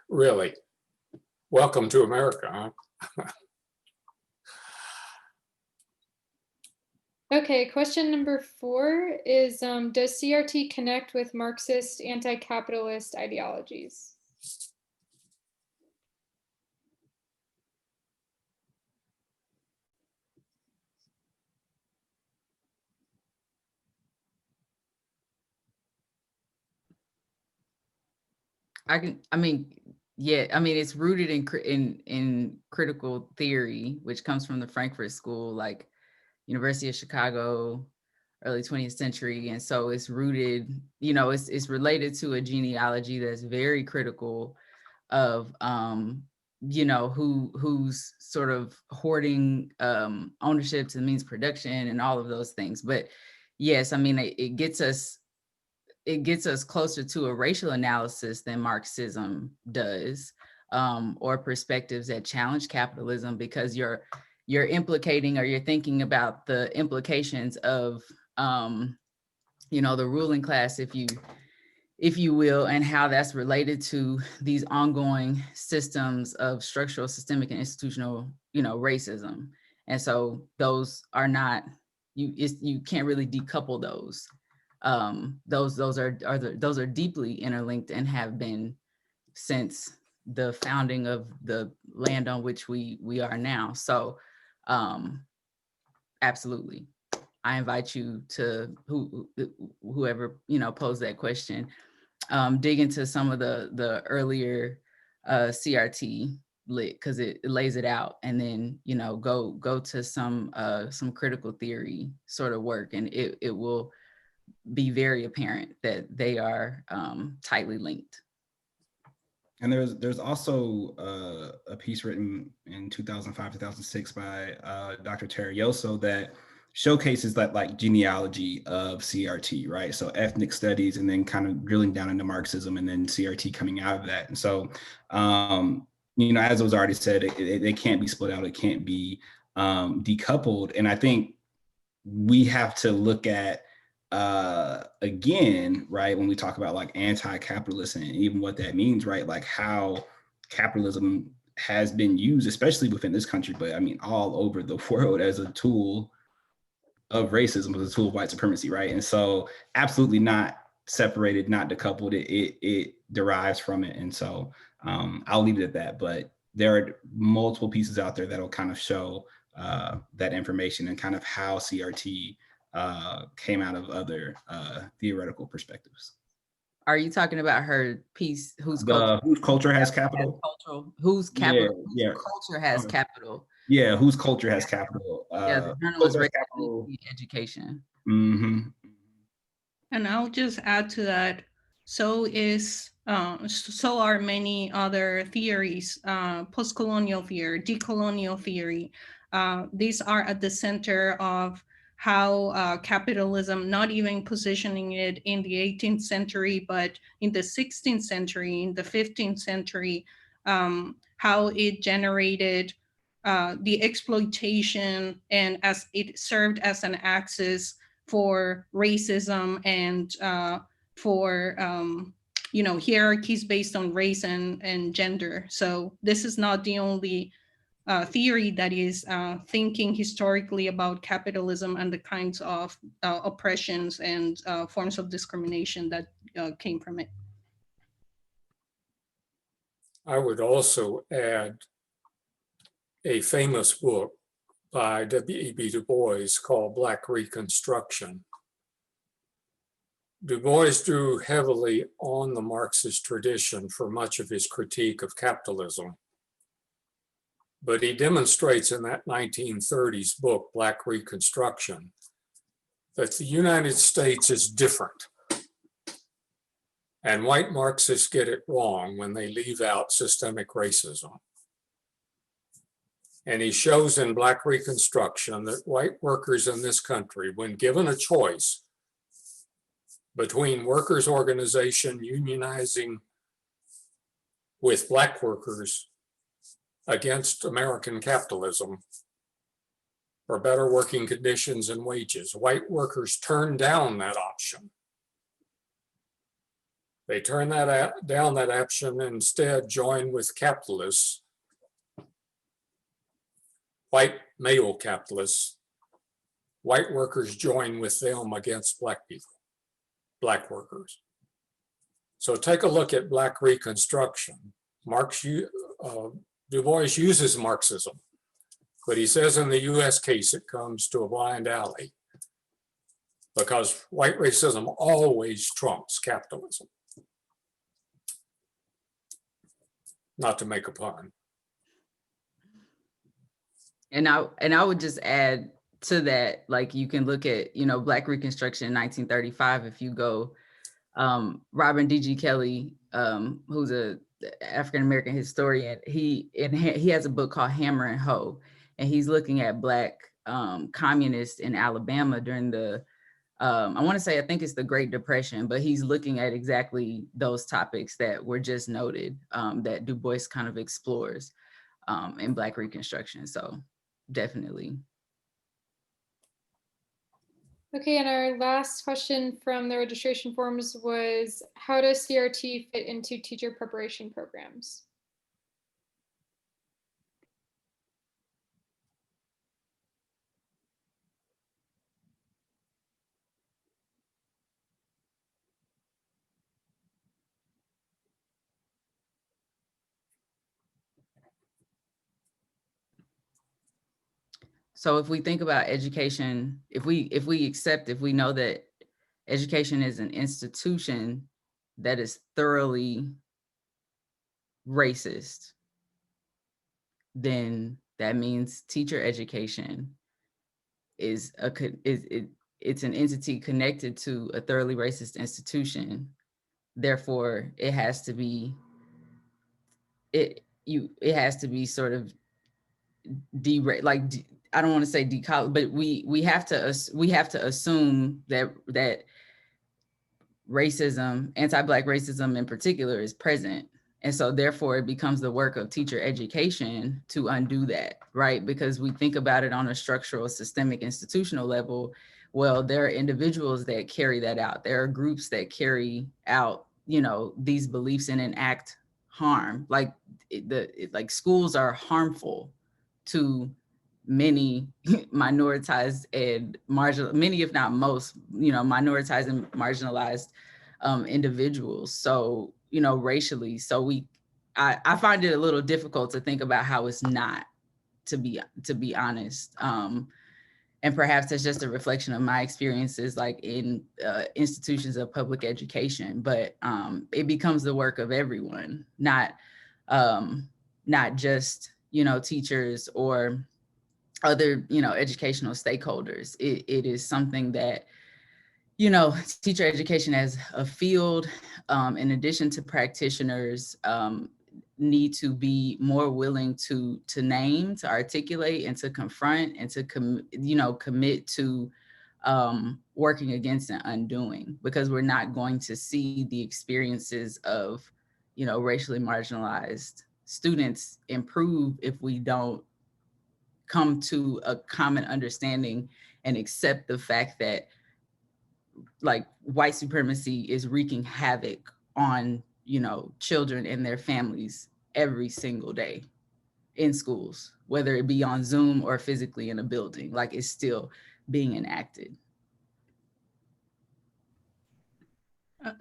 Really? Welcome to America, huh? Okay, question number 4 is, does CRT connect with Marxist anti-capitalist ideologies? It's rooted in critical theory, which comes from the Frankfurt School, like University of Chicago, early 20th century. And so it's rooted, it's related to a genealogy that's very critical of, who's sort of hoarding ownership to the means of production and all of those things. But yes, it gets us closer to a racial analysis than Marxism does, or perspectives that challenge capitalism, because you're implicating, or you're thinking about the implications of, the ruling class, if you will, and how that's related to these ongoing systems of structural, systemic, and institutional, racism. And so those are not, you can't really decouple those. Those are deeply interlinked and have been since the founding of the land on which we are now. So absolutely, I invite you to whoever posed that question, dig into some of the earlier CRT lit, because it lays it out, and then go to some critical theory sort of work, and it will be very apparent that they are tightly linked. And there's also a piece written in 2005, 2006 by Dr. Terioso that showcases that like genealogy of CRT, right? So ethnic studies, and then kind of drilling down into Marxism, and then CRT coming out of that. And so, as was already said, it can't be split out. It can't be decoupled. And I think we have to look at, again, right, when we talk about like anti-capitalist and even what that means, right, like how capitalism has been used, especially within this country, but all over the world, as a tool of racism, as a tool of white supremacy, right? And so absolutely not separated, not decoupled. It derives from it. And so I'll leave it at that, but there are multiple pieces out there that'll kind of show that information and kind of how CRT came out of other theoretical perspectives. Are you talking about her piece, whose culture has capital? Whose capital? Yeah. Whose culture has capital? Yeah, whose culture has capital? The journalist education. Mm-hmm. And I'll just add to that. So are many other theories, post-colonial theory, decolonial theory, These are at the center of how capitalism, not even positioning it in the 18th century, but in the 16th century, in the 15th century, how it generated the exploitation, and as it served as an axis for racism and for hierarchies based on race and gender. So this is not the only theory that is thinking historically about capitalism and the kinds of oppressions and forms of discrimination that came from it. I would also add a famous book by W.E.B. Du Bois called Black Reconstruction. Du Bois drew heavily on the Marxist tradition for much of his critique of capitalism. But he demonstrates in that 1930s book, Black Reconstruction, that the United States is different. And white Marxists get it wrong when they leave out systemic racism. And he shows in Black Reconstruction that white workers in this country, when given a choice between workers' organization unionizing with Black workers against American capitalism for better working conditions and wages, white workers turn down that option. They turn down that option and instead join with capitalists, white male capitalists. White workers join with them against Black people, Black workers. So take a look at Black Reconstruction. Du Bois uses Marxism, but he says in the US case, it comes to a blind alley because white racism always trumps capitalism. Not to make a pun. And I would just add to that, like you can look at, Black Reconstruction in 1935, if you go, Robin D.G. Kelley, who's a African-American historian, he has a book called Hammer and Hoe, and he's looking at Black communists in Alabama during the, I think it's the Great Depression, but he's looking at exactly those topics that were just noted, that Du Bois kind of explores in Black Reconstruction. So definitely. Okay, and our last question from the registration forms was, how does CRT fit into teacher preparation programs? So if we think about education, if we know that education is an institution that is thoroughly racist, then that means teacher education it's an entity connected to a thoroughly racist institution. Therefore, it has to be sort of I don't want to say decolonized, but we have to assume that racism, anti-Black racism in particular, is present. And so therefore it becomes the work of teacher education to undo that, right? Because we think about it on a structural, systemic, institutional level. Well, there are individuals that carry that out. There are groups that carry out, these beliefs and enact harm. Like schools are harmful to many minoritized and many, if not most, minoritized and marginalized individuals. So, racially. So I find it a little difficult to think about how it's not, to be honest. And perhaps that's just a reflection of my experiences, like in institutions of public education, but it becomes the work of everyone, not just, teachers or other, educational stakeholders. It is something that, teacher education as a field, in addition to practitioners, need to be more willing to name, to articulate, and to confront, and to commit to working against and undoing, because we're not going to see the experiences of, racially marginalized students improve if we don't come to a common understanding and accept the fact that like white supremacy is wreaking havoc on, children and their families every single day in schools, whether it be on Zoom or physically in a building, like it's still being enacted.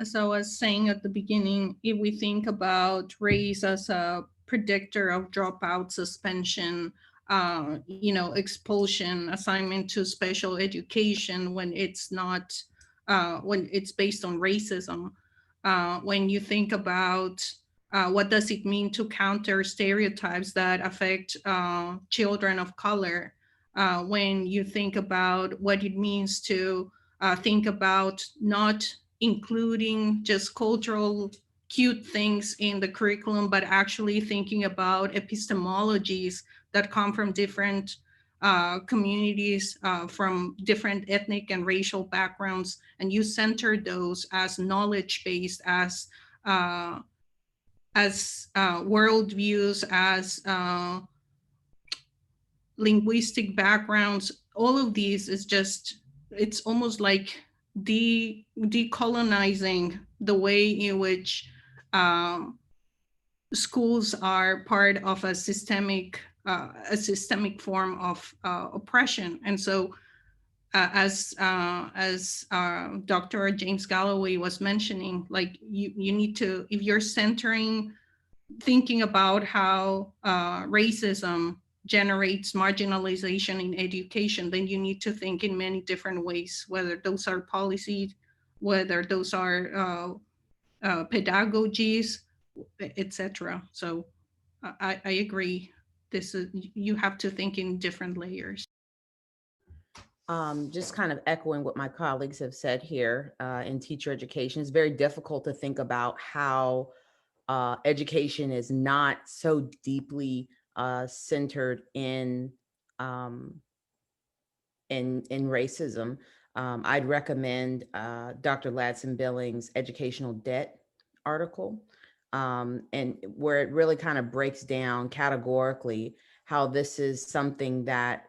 As I was saying at the beginning, if we think about race as a predictor of dropout, suspension, expulsion, assignment to special education when it's not, when it's based on racism. When you think about what does it mean to counter stereotypes that affect children of color, when you think about what it means to think about not including just cultural cute things in the curriculum, but actually thinking about epistemologies that come from different communities, from different ethnic and racial backgrounds, and you center those as knowledge-based, as worldviews, as linguistic backgrounds. All of these is just, it's almost like decolonizing the way in which schools are part of a systemic form of oppression. And so as Dr. James Galloway was mentioning, like you need to, if you're thinking about how racism generates marginalization in education, then you need to think in many different ways, whether those are policies, whether those are pedagogies, etc. So I agree. This is, you have to think in different layers. Just kind of echoing what my colleagues have said here, in teacher education, it's very difficult to think about how education is not so deeply centered in racism. I'd recommend Dr. Ladson-Billings' educational debt article, and where it really kind of breaks down categorically how this is something that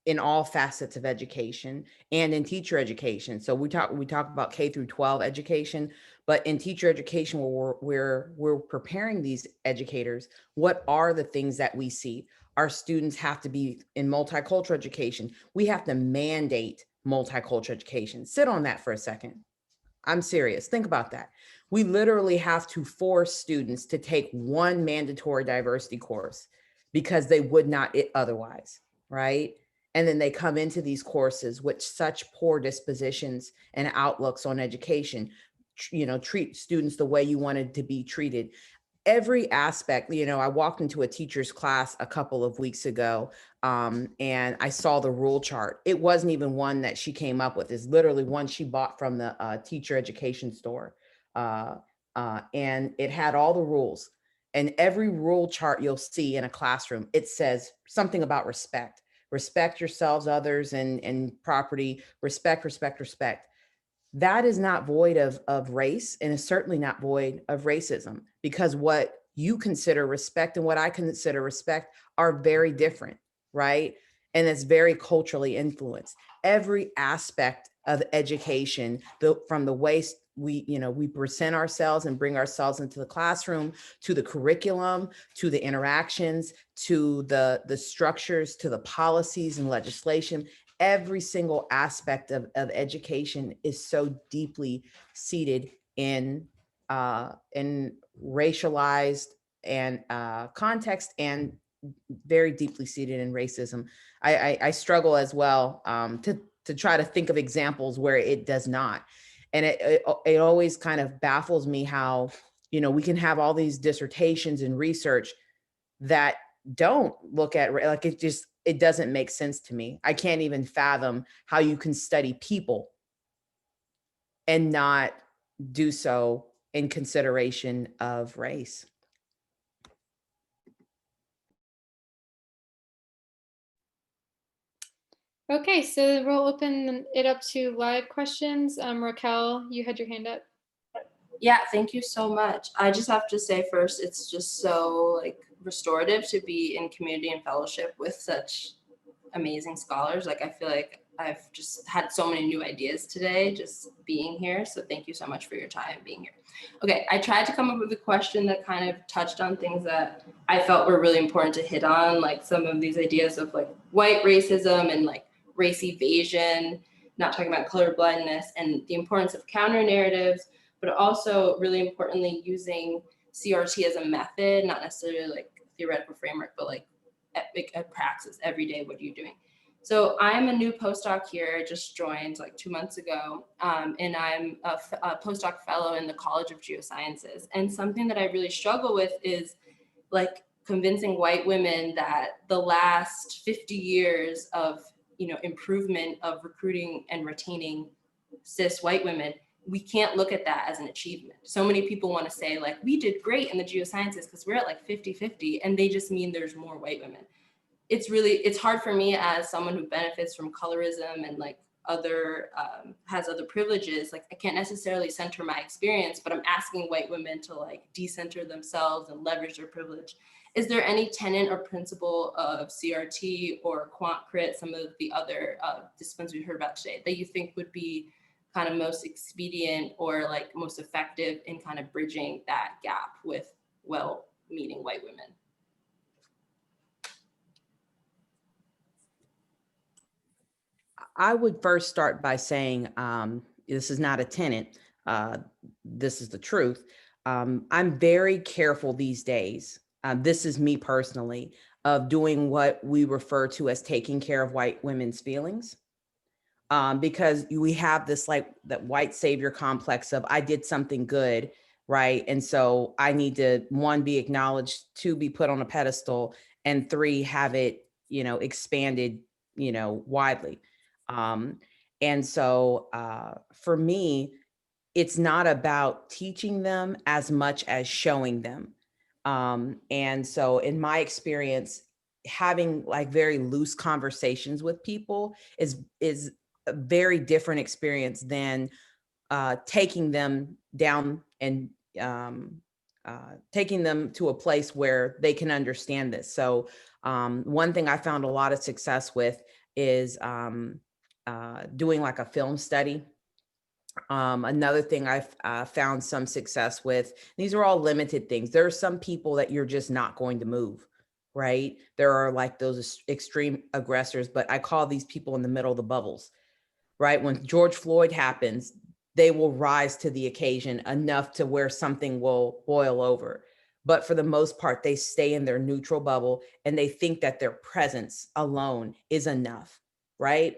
in all facets of education and in teacher education. So we talk about K through 12 education, but in teacher education, where we're preparing these educators, what are the things that we see? Our students have to be in multicultural education. We have to mandate multicultural education. Sit on that for a second. I'm serious. Think about that. We literally have to force students to take one mandatory diversity course because they would not otherwise, right? And then they come into these courses with such poor dispositions and outlooks on education, treat students the way you wanted to be treated. Every aspect, I walked into a teacher's class a couple of weeks ago, and I saw the rule chart. It wasn't even one that she came up with. It's literally one she bought from the teacher education store. And it had all the rules. And every rule chart you'll see in a classroom, it says something about respect. Respect yourselves, others, and property. Respect, respect, respect. That is not void of race, and is certainly not void of racism, because what you consider respect and what I consider respect are very different, right? And it's very culturally influenced. Every aspect of education, from the way we present ourselves and bring ourselves into the classroom, to the curriculum, to the interactions, to the structures, to the policies and legislation, every single aspect of education is so deeply seated in racialized and context, and very deeply seated in racism. I struggle as well to try to think of examples where it does not. And it always kind of baffles me how, we can have all these dissertations and research that don't look at, like, it doesn't make sense to me. I can't even fathom how you can study people and not do so in consideration of race. Okay, so we'll open it up to live questions. Raquel, you had your hand up. Yeah, thank you so much. I just have to say first, it's just so like restorative to be in community and fellowship with such amazing scholars. Like I feel like I've just had so many new ideas today just being here. So thank you so much for your time being here. Okay, I tried to come up with a question that kind of touched on things that I felt were really important to hit on, like some of these ideas of like white racism and like race evasion, not talking about colorblindness, and the importance of counter narratives, but also really importantly using CRT as a method, not necessarily like theoretical framework, but like a praxis every day. What are you doing? So I'm a new postdoc here, just joined like 2 months ago, and I'm a postdoc fellow in the College of Geosciences. And something that I really struggle with is like convincing white women that the last 50 years of improvement of recruiting and retaining cis white women, we can't look at that as an achievement. So many people want to say like, we did great in the geosciences because we're at like 50-50, and they just mean there's more white women. It's hard for me as someone who benefits from colorism and like other has other privileges. Like I can't necessarily center my experience, but I'm asking white women to like decenter themselves and leverage their privilege. Is there any tenet or principle of CRT or quant crit, some of the other disciplines we heard about today, that you think would be kind of most expedient or like most effective in kind of bridging that gap with well-meaning white women? I would first start by saying, this is not a tenet. This is the truth. I'm very careful these days. This is me personally, of doing what we refer to as taking care of white women's feelings. Because we have this like that white savior complex of I did something good, right? And so I need to, 1, be acknowledged, 2, be put on a pedestal, and 3, have it, expanded, widely. And so for me, it's not about teaching them as much as showing them. And so in my experience, having like very loose conversations with people is a very different experience than taking them down and taking them to a place where they can understand this. So one thing I found a lot of success with is doing like a film study. Another thing I've found some success with, these are all limited things. There are some people that you're just not going to move, right? There are like those extreme aggressors, but I call these people in the middle of the bubbles, right? When George Floyd happens, they will rise to the occasion enough to where something will boil over. But for the most part, they stay in their neutral bubble and they think that their presence alone is enough, right?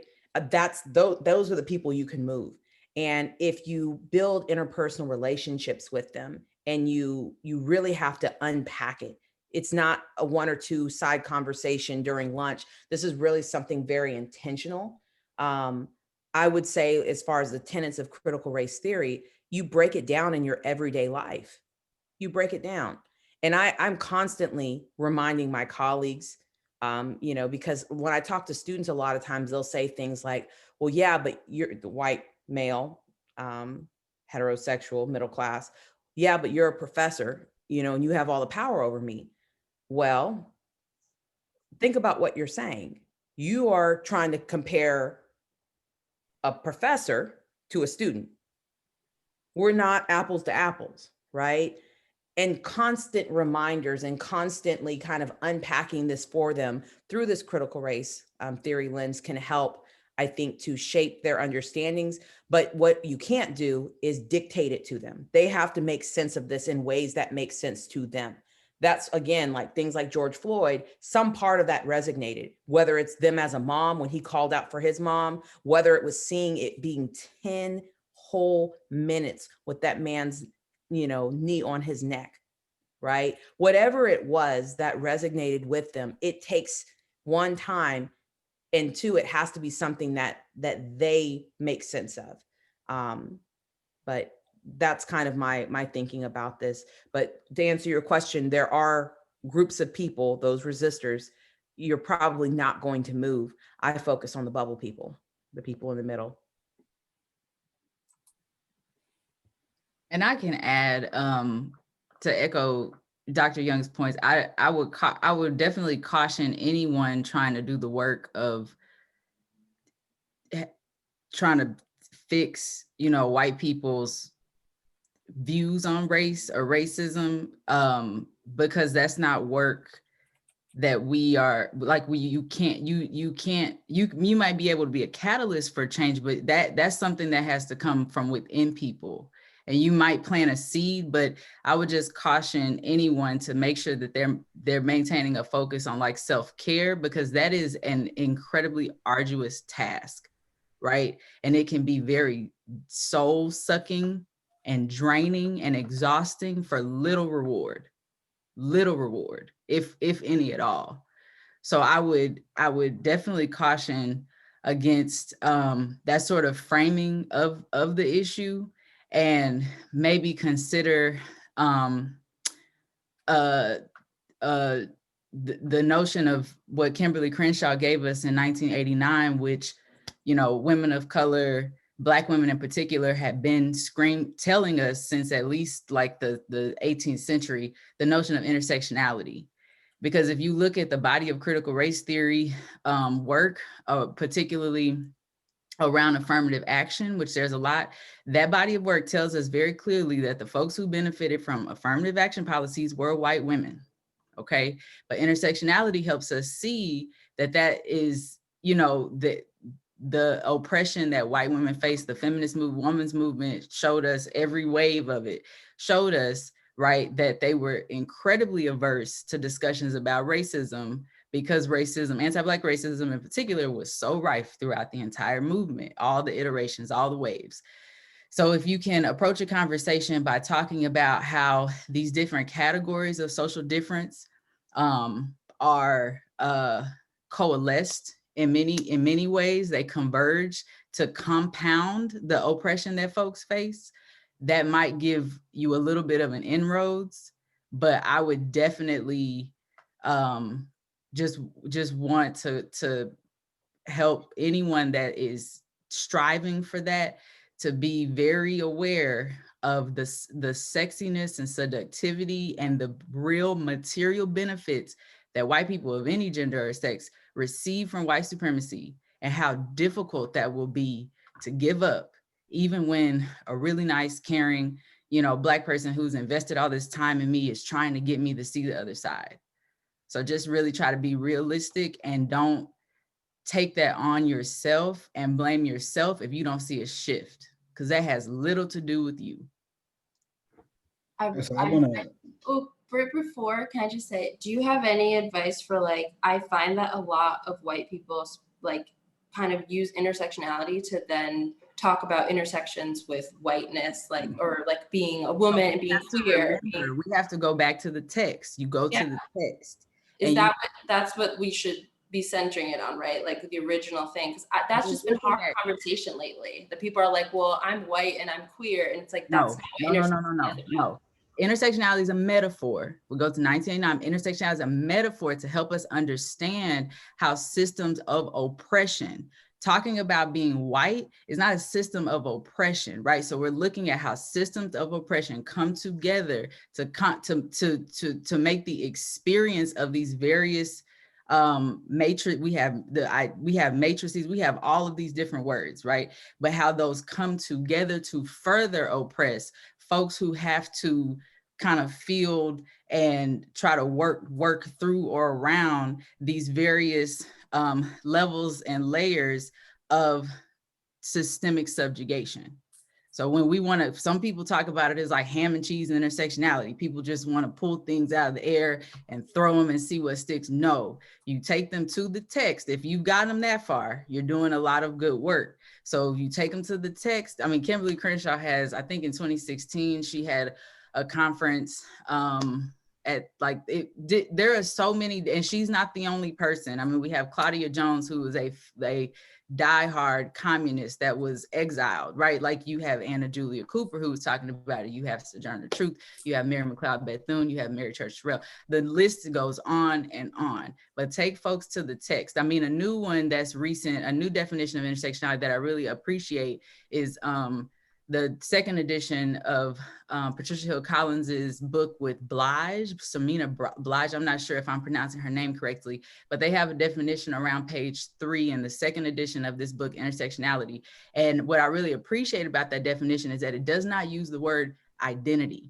Those are the people you can move. And if you build interpersonal relationships with them and you really have to unpack it, it's not a 1 or 2 side conversation during lunch. This is really something very intentional. I would say, as far as the tenets of critical race theory, you break it down in your everyday life. You break it down. And I'm constantly reminding my colleagues, because when I talk to students, a lot of times they'll say things like, well, yeah, but you're the white male, heterosexual, middle class. Yeah, but you're a professor, and you have all the power over me. Well, think about what you're saying. You are trying to compare a professor to a student. We're not apples to apples, right? And constant reminders and constantly kind of unpacking this for them through this critical race theory lens can help, I think, to shape their understandings. But what you can't do is dictate it to them. They have to make sense of this in ways that make sense to them. That's, again, like things like George Floyd, some part of that resonated, whether it's them as a mom when he called out for his mom, whether it was seeing it being 10 whole minutes with that man's, knee on his neck, right? Whatever it was that resonated with them, it takes 1 time, and 2, it has to be something that they make sense of. But that's kind of my thinking about this. But to answer your question, there are groups of people, those resistors, you're probably not going to move. I focus on the bubble people, the people in the middle. And I can add, to echo Dr. Young's points, I would definitely caution anyone trying to do the work of trying to fix, white people's views on race or racism, because that's not work that we are like, you might be able to be a catalyst for change, but that's something that has to come from within people. And you might plant a seed, but I would just caution anyone to make sure that they're maintaining a focus on like self-care, because that is an incredibly arduous task, right? And it can be very soul-sucking and draining and exhausting for little reward, if any at all. So I would definitely caution against that sort of framing of the issue, and maybe consider the notion of what Kimberly Crenshaw gave us in 1989, which, women of color, Black women in particular, had been telling us since at least like the 18th century, the notion of intersectionality. Because if you look at the body of critical race theory work, particularly around affirmative action, which there's a lot, that body of work tells us very clearly that the folks who benefited from affirmative action policies were white women, okay? But intersectionality helps us see that is, the oppression that white women face. The feminist women's movement showed us, every wave of it showed us, right, that they were incredibly averse to discussions about racism, because racism, anti-Black racism in particular, was so rife throughout the entire movement, all the iterations, all the waves. So if you can approach a conversation by talking about how these different categories of social difference are coalesced in many ways, they converge to compound the oppression that folks face, that might give you a little bit of an inroads. But I would definitely just want to help anyone that is striving for that to be very aware of the sexiness and seductivity and the real material benefits that white people of any gender or sex receive from white supremacy, and how difficult that will be to give up, even when a really nice, caring, Black person who's invested all this time in me is trying to get me to see the other side. So just really try to be realistic, and don't take that on yourself and blame yourself if you don't see a shift, because that has little to do with you. Right before, can I just say, do you have any advice for, like, I find that a lot of white people like kind of use intersectionality to then talk about intersections with whiteness, like, or like being a woman and being queer. We have to go back to the text. You go to the text. That's what we should be centering it on, right? Like the original thing, because that's just been hard conversation lately. The people are like, well, I'm white and I'm queer, and it's like, that's no. Intersectionality is a metaphor. We go to 1989. Intersectionality is a metaphor to help us understand how systems of oppression, talking about being white is not a system of oppression, right? So we're looking at how systems of oppression come together to make the experience of these various matrix. We have matrices, we have all of these different words, right? But how those come together to further oppress folks who have to kind of field and try to work through or around these various levels and layers of systemic subjugation. So when we want to, some people talk about it as like ham and cheese and intersectionality. People just want to pull things out of the air and throw them and see what sticks. No, you take them to the text. If you've got them that far, you're doing a lot of good work. So you take them to the text. I mean, Kimberly Crenshaw has, I think in 2016, she had a conference at like there are so many, and she's not the only person. I mean, we have Claudia Jones, who is a diehard communist that was exiled, right? Like you have Anna Julia Cooper, who was talking about it. You have Sojourner Truth, you have Mary McLeod Bethune, you have Mary Church Terrell. The list goes on and on, but take folks to the text. I mean, a new one that's recent, a new definition of intersectionality that I really appreciate is the second edition of Patricia Hill Collins's book with Blige, Samina Blige. I'm not sure if I'm pronouncing her name correctly, but they have a definition around page 3 in the second edition of this book, Intersectionality. And what I really appreciate about that definition is that it does not use the word identity,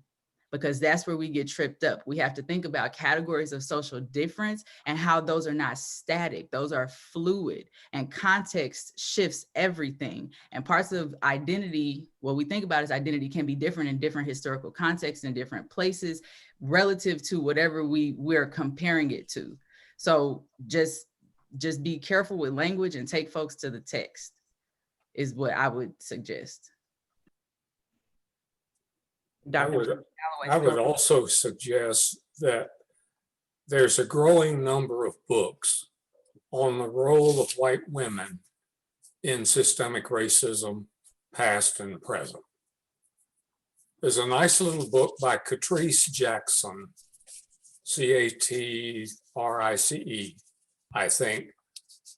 because that's where we get tripped up. We have to think about categories of social difference and how those are not static, those are fluid, and context shifts everything. And parts of identity, what we think about as identity, can be different in different historical contexts in different places relative to whatever we're comparing it to. So just be careful with language and take folks to the text is what I would suggest. I would also suggest that there's a growing number of books on the role of white women in systemic racism, past and present. There's a nice little book by Catrice Jackson, Catrice, I think,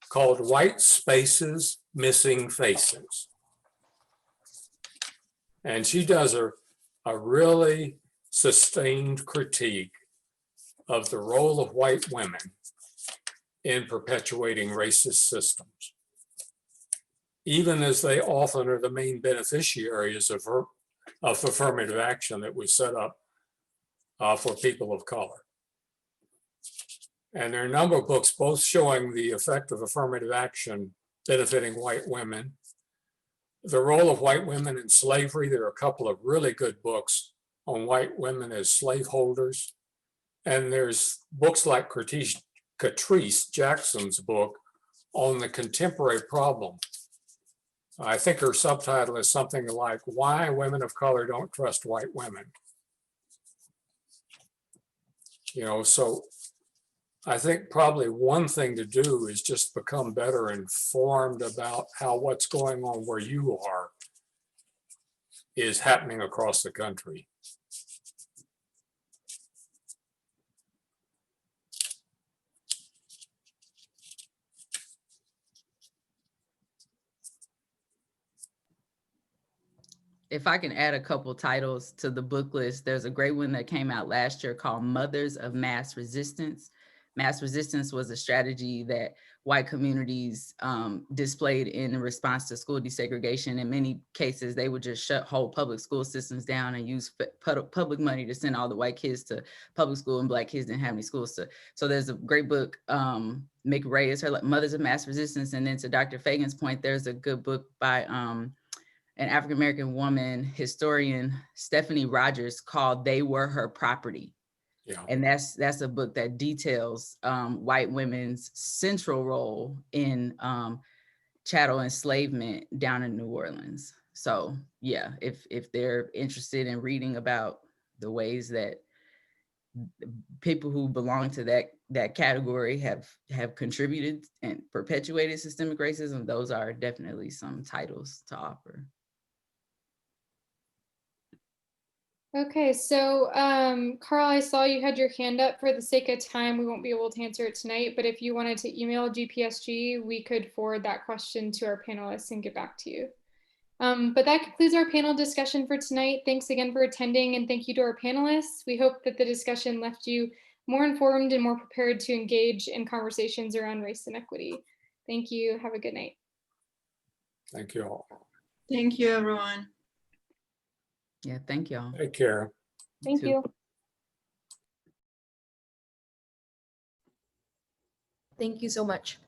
called White Spaces, Missing Faces. And she does a really sustained critique of the role of white women in perpetuating racist systems, even as they often are the main beneficiaries of affirmative action that was set up for people of color. And there are a number of books both showing the effect of affirmative action benefiting white women, the role of white women in slavery. There are a couple of really good books on white women as slaveholders. And there's books like Catrice Jackson's book on the contemporary problem. I think her subtitle is something like Why Women of Color Don't Trust White Women. You know, so I think probably one thing to do is just become better informed about how what's going on where you are is happening across the country. If I can add a couple titles to the book list, there's a great one that came out last year called Mothers of Mass Resistance. Mass resistance was a strategy that white communities displayed in response to school desegregation. In many cases, they would just shut whole public school systems down and use public money to send all the white kids to public school, and black kids didn't have any schools to. So there's a great book, Mick Ray is her, Mothers of Mass Resistance. And then to Dr. Fagan's point, there's a good book by an African-American woman historian, Stephanie Rogers, called They Were Her Property. Yeah. And that's a book that details white women's central role in chattel enslavement down in New Orleans. So yeah, if they're interested in reading about the ways that people who belong to that category have contributed and perpetuated systemic racism, those are definitely some titles to offer. Okay, so Carl, I saw you had your hand up. For the sake of time, we won't be able to answer it tonight, but if you wanted to email GPSG, we could forward that question to our panelists and get back to you. But that concludes our panel discussion for tonight. Thanks again for attending, and thank you to our panelists. We hope that the discussion left you more informed and more prepared to engage in conversations around race and equity. Thank you. Have a good night. Thank you all. Thank you, everyone. Yeah, thank y'all. Take care. Thank you. Thank you so much.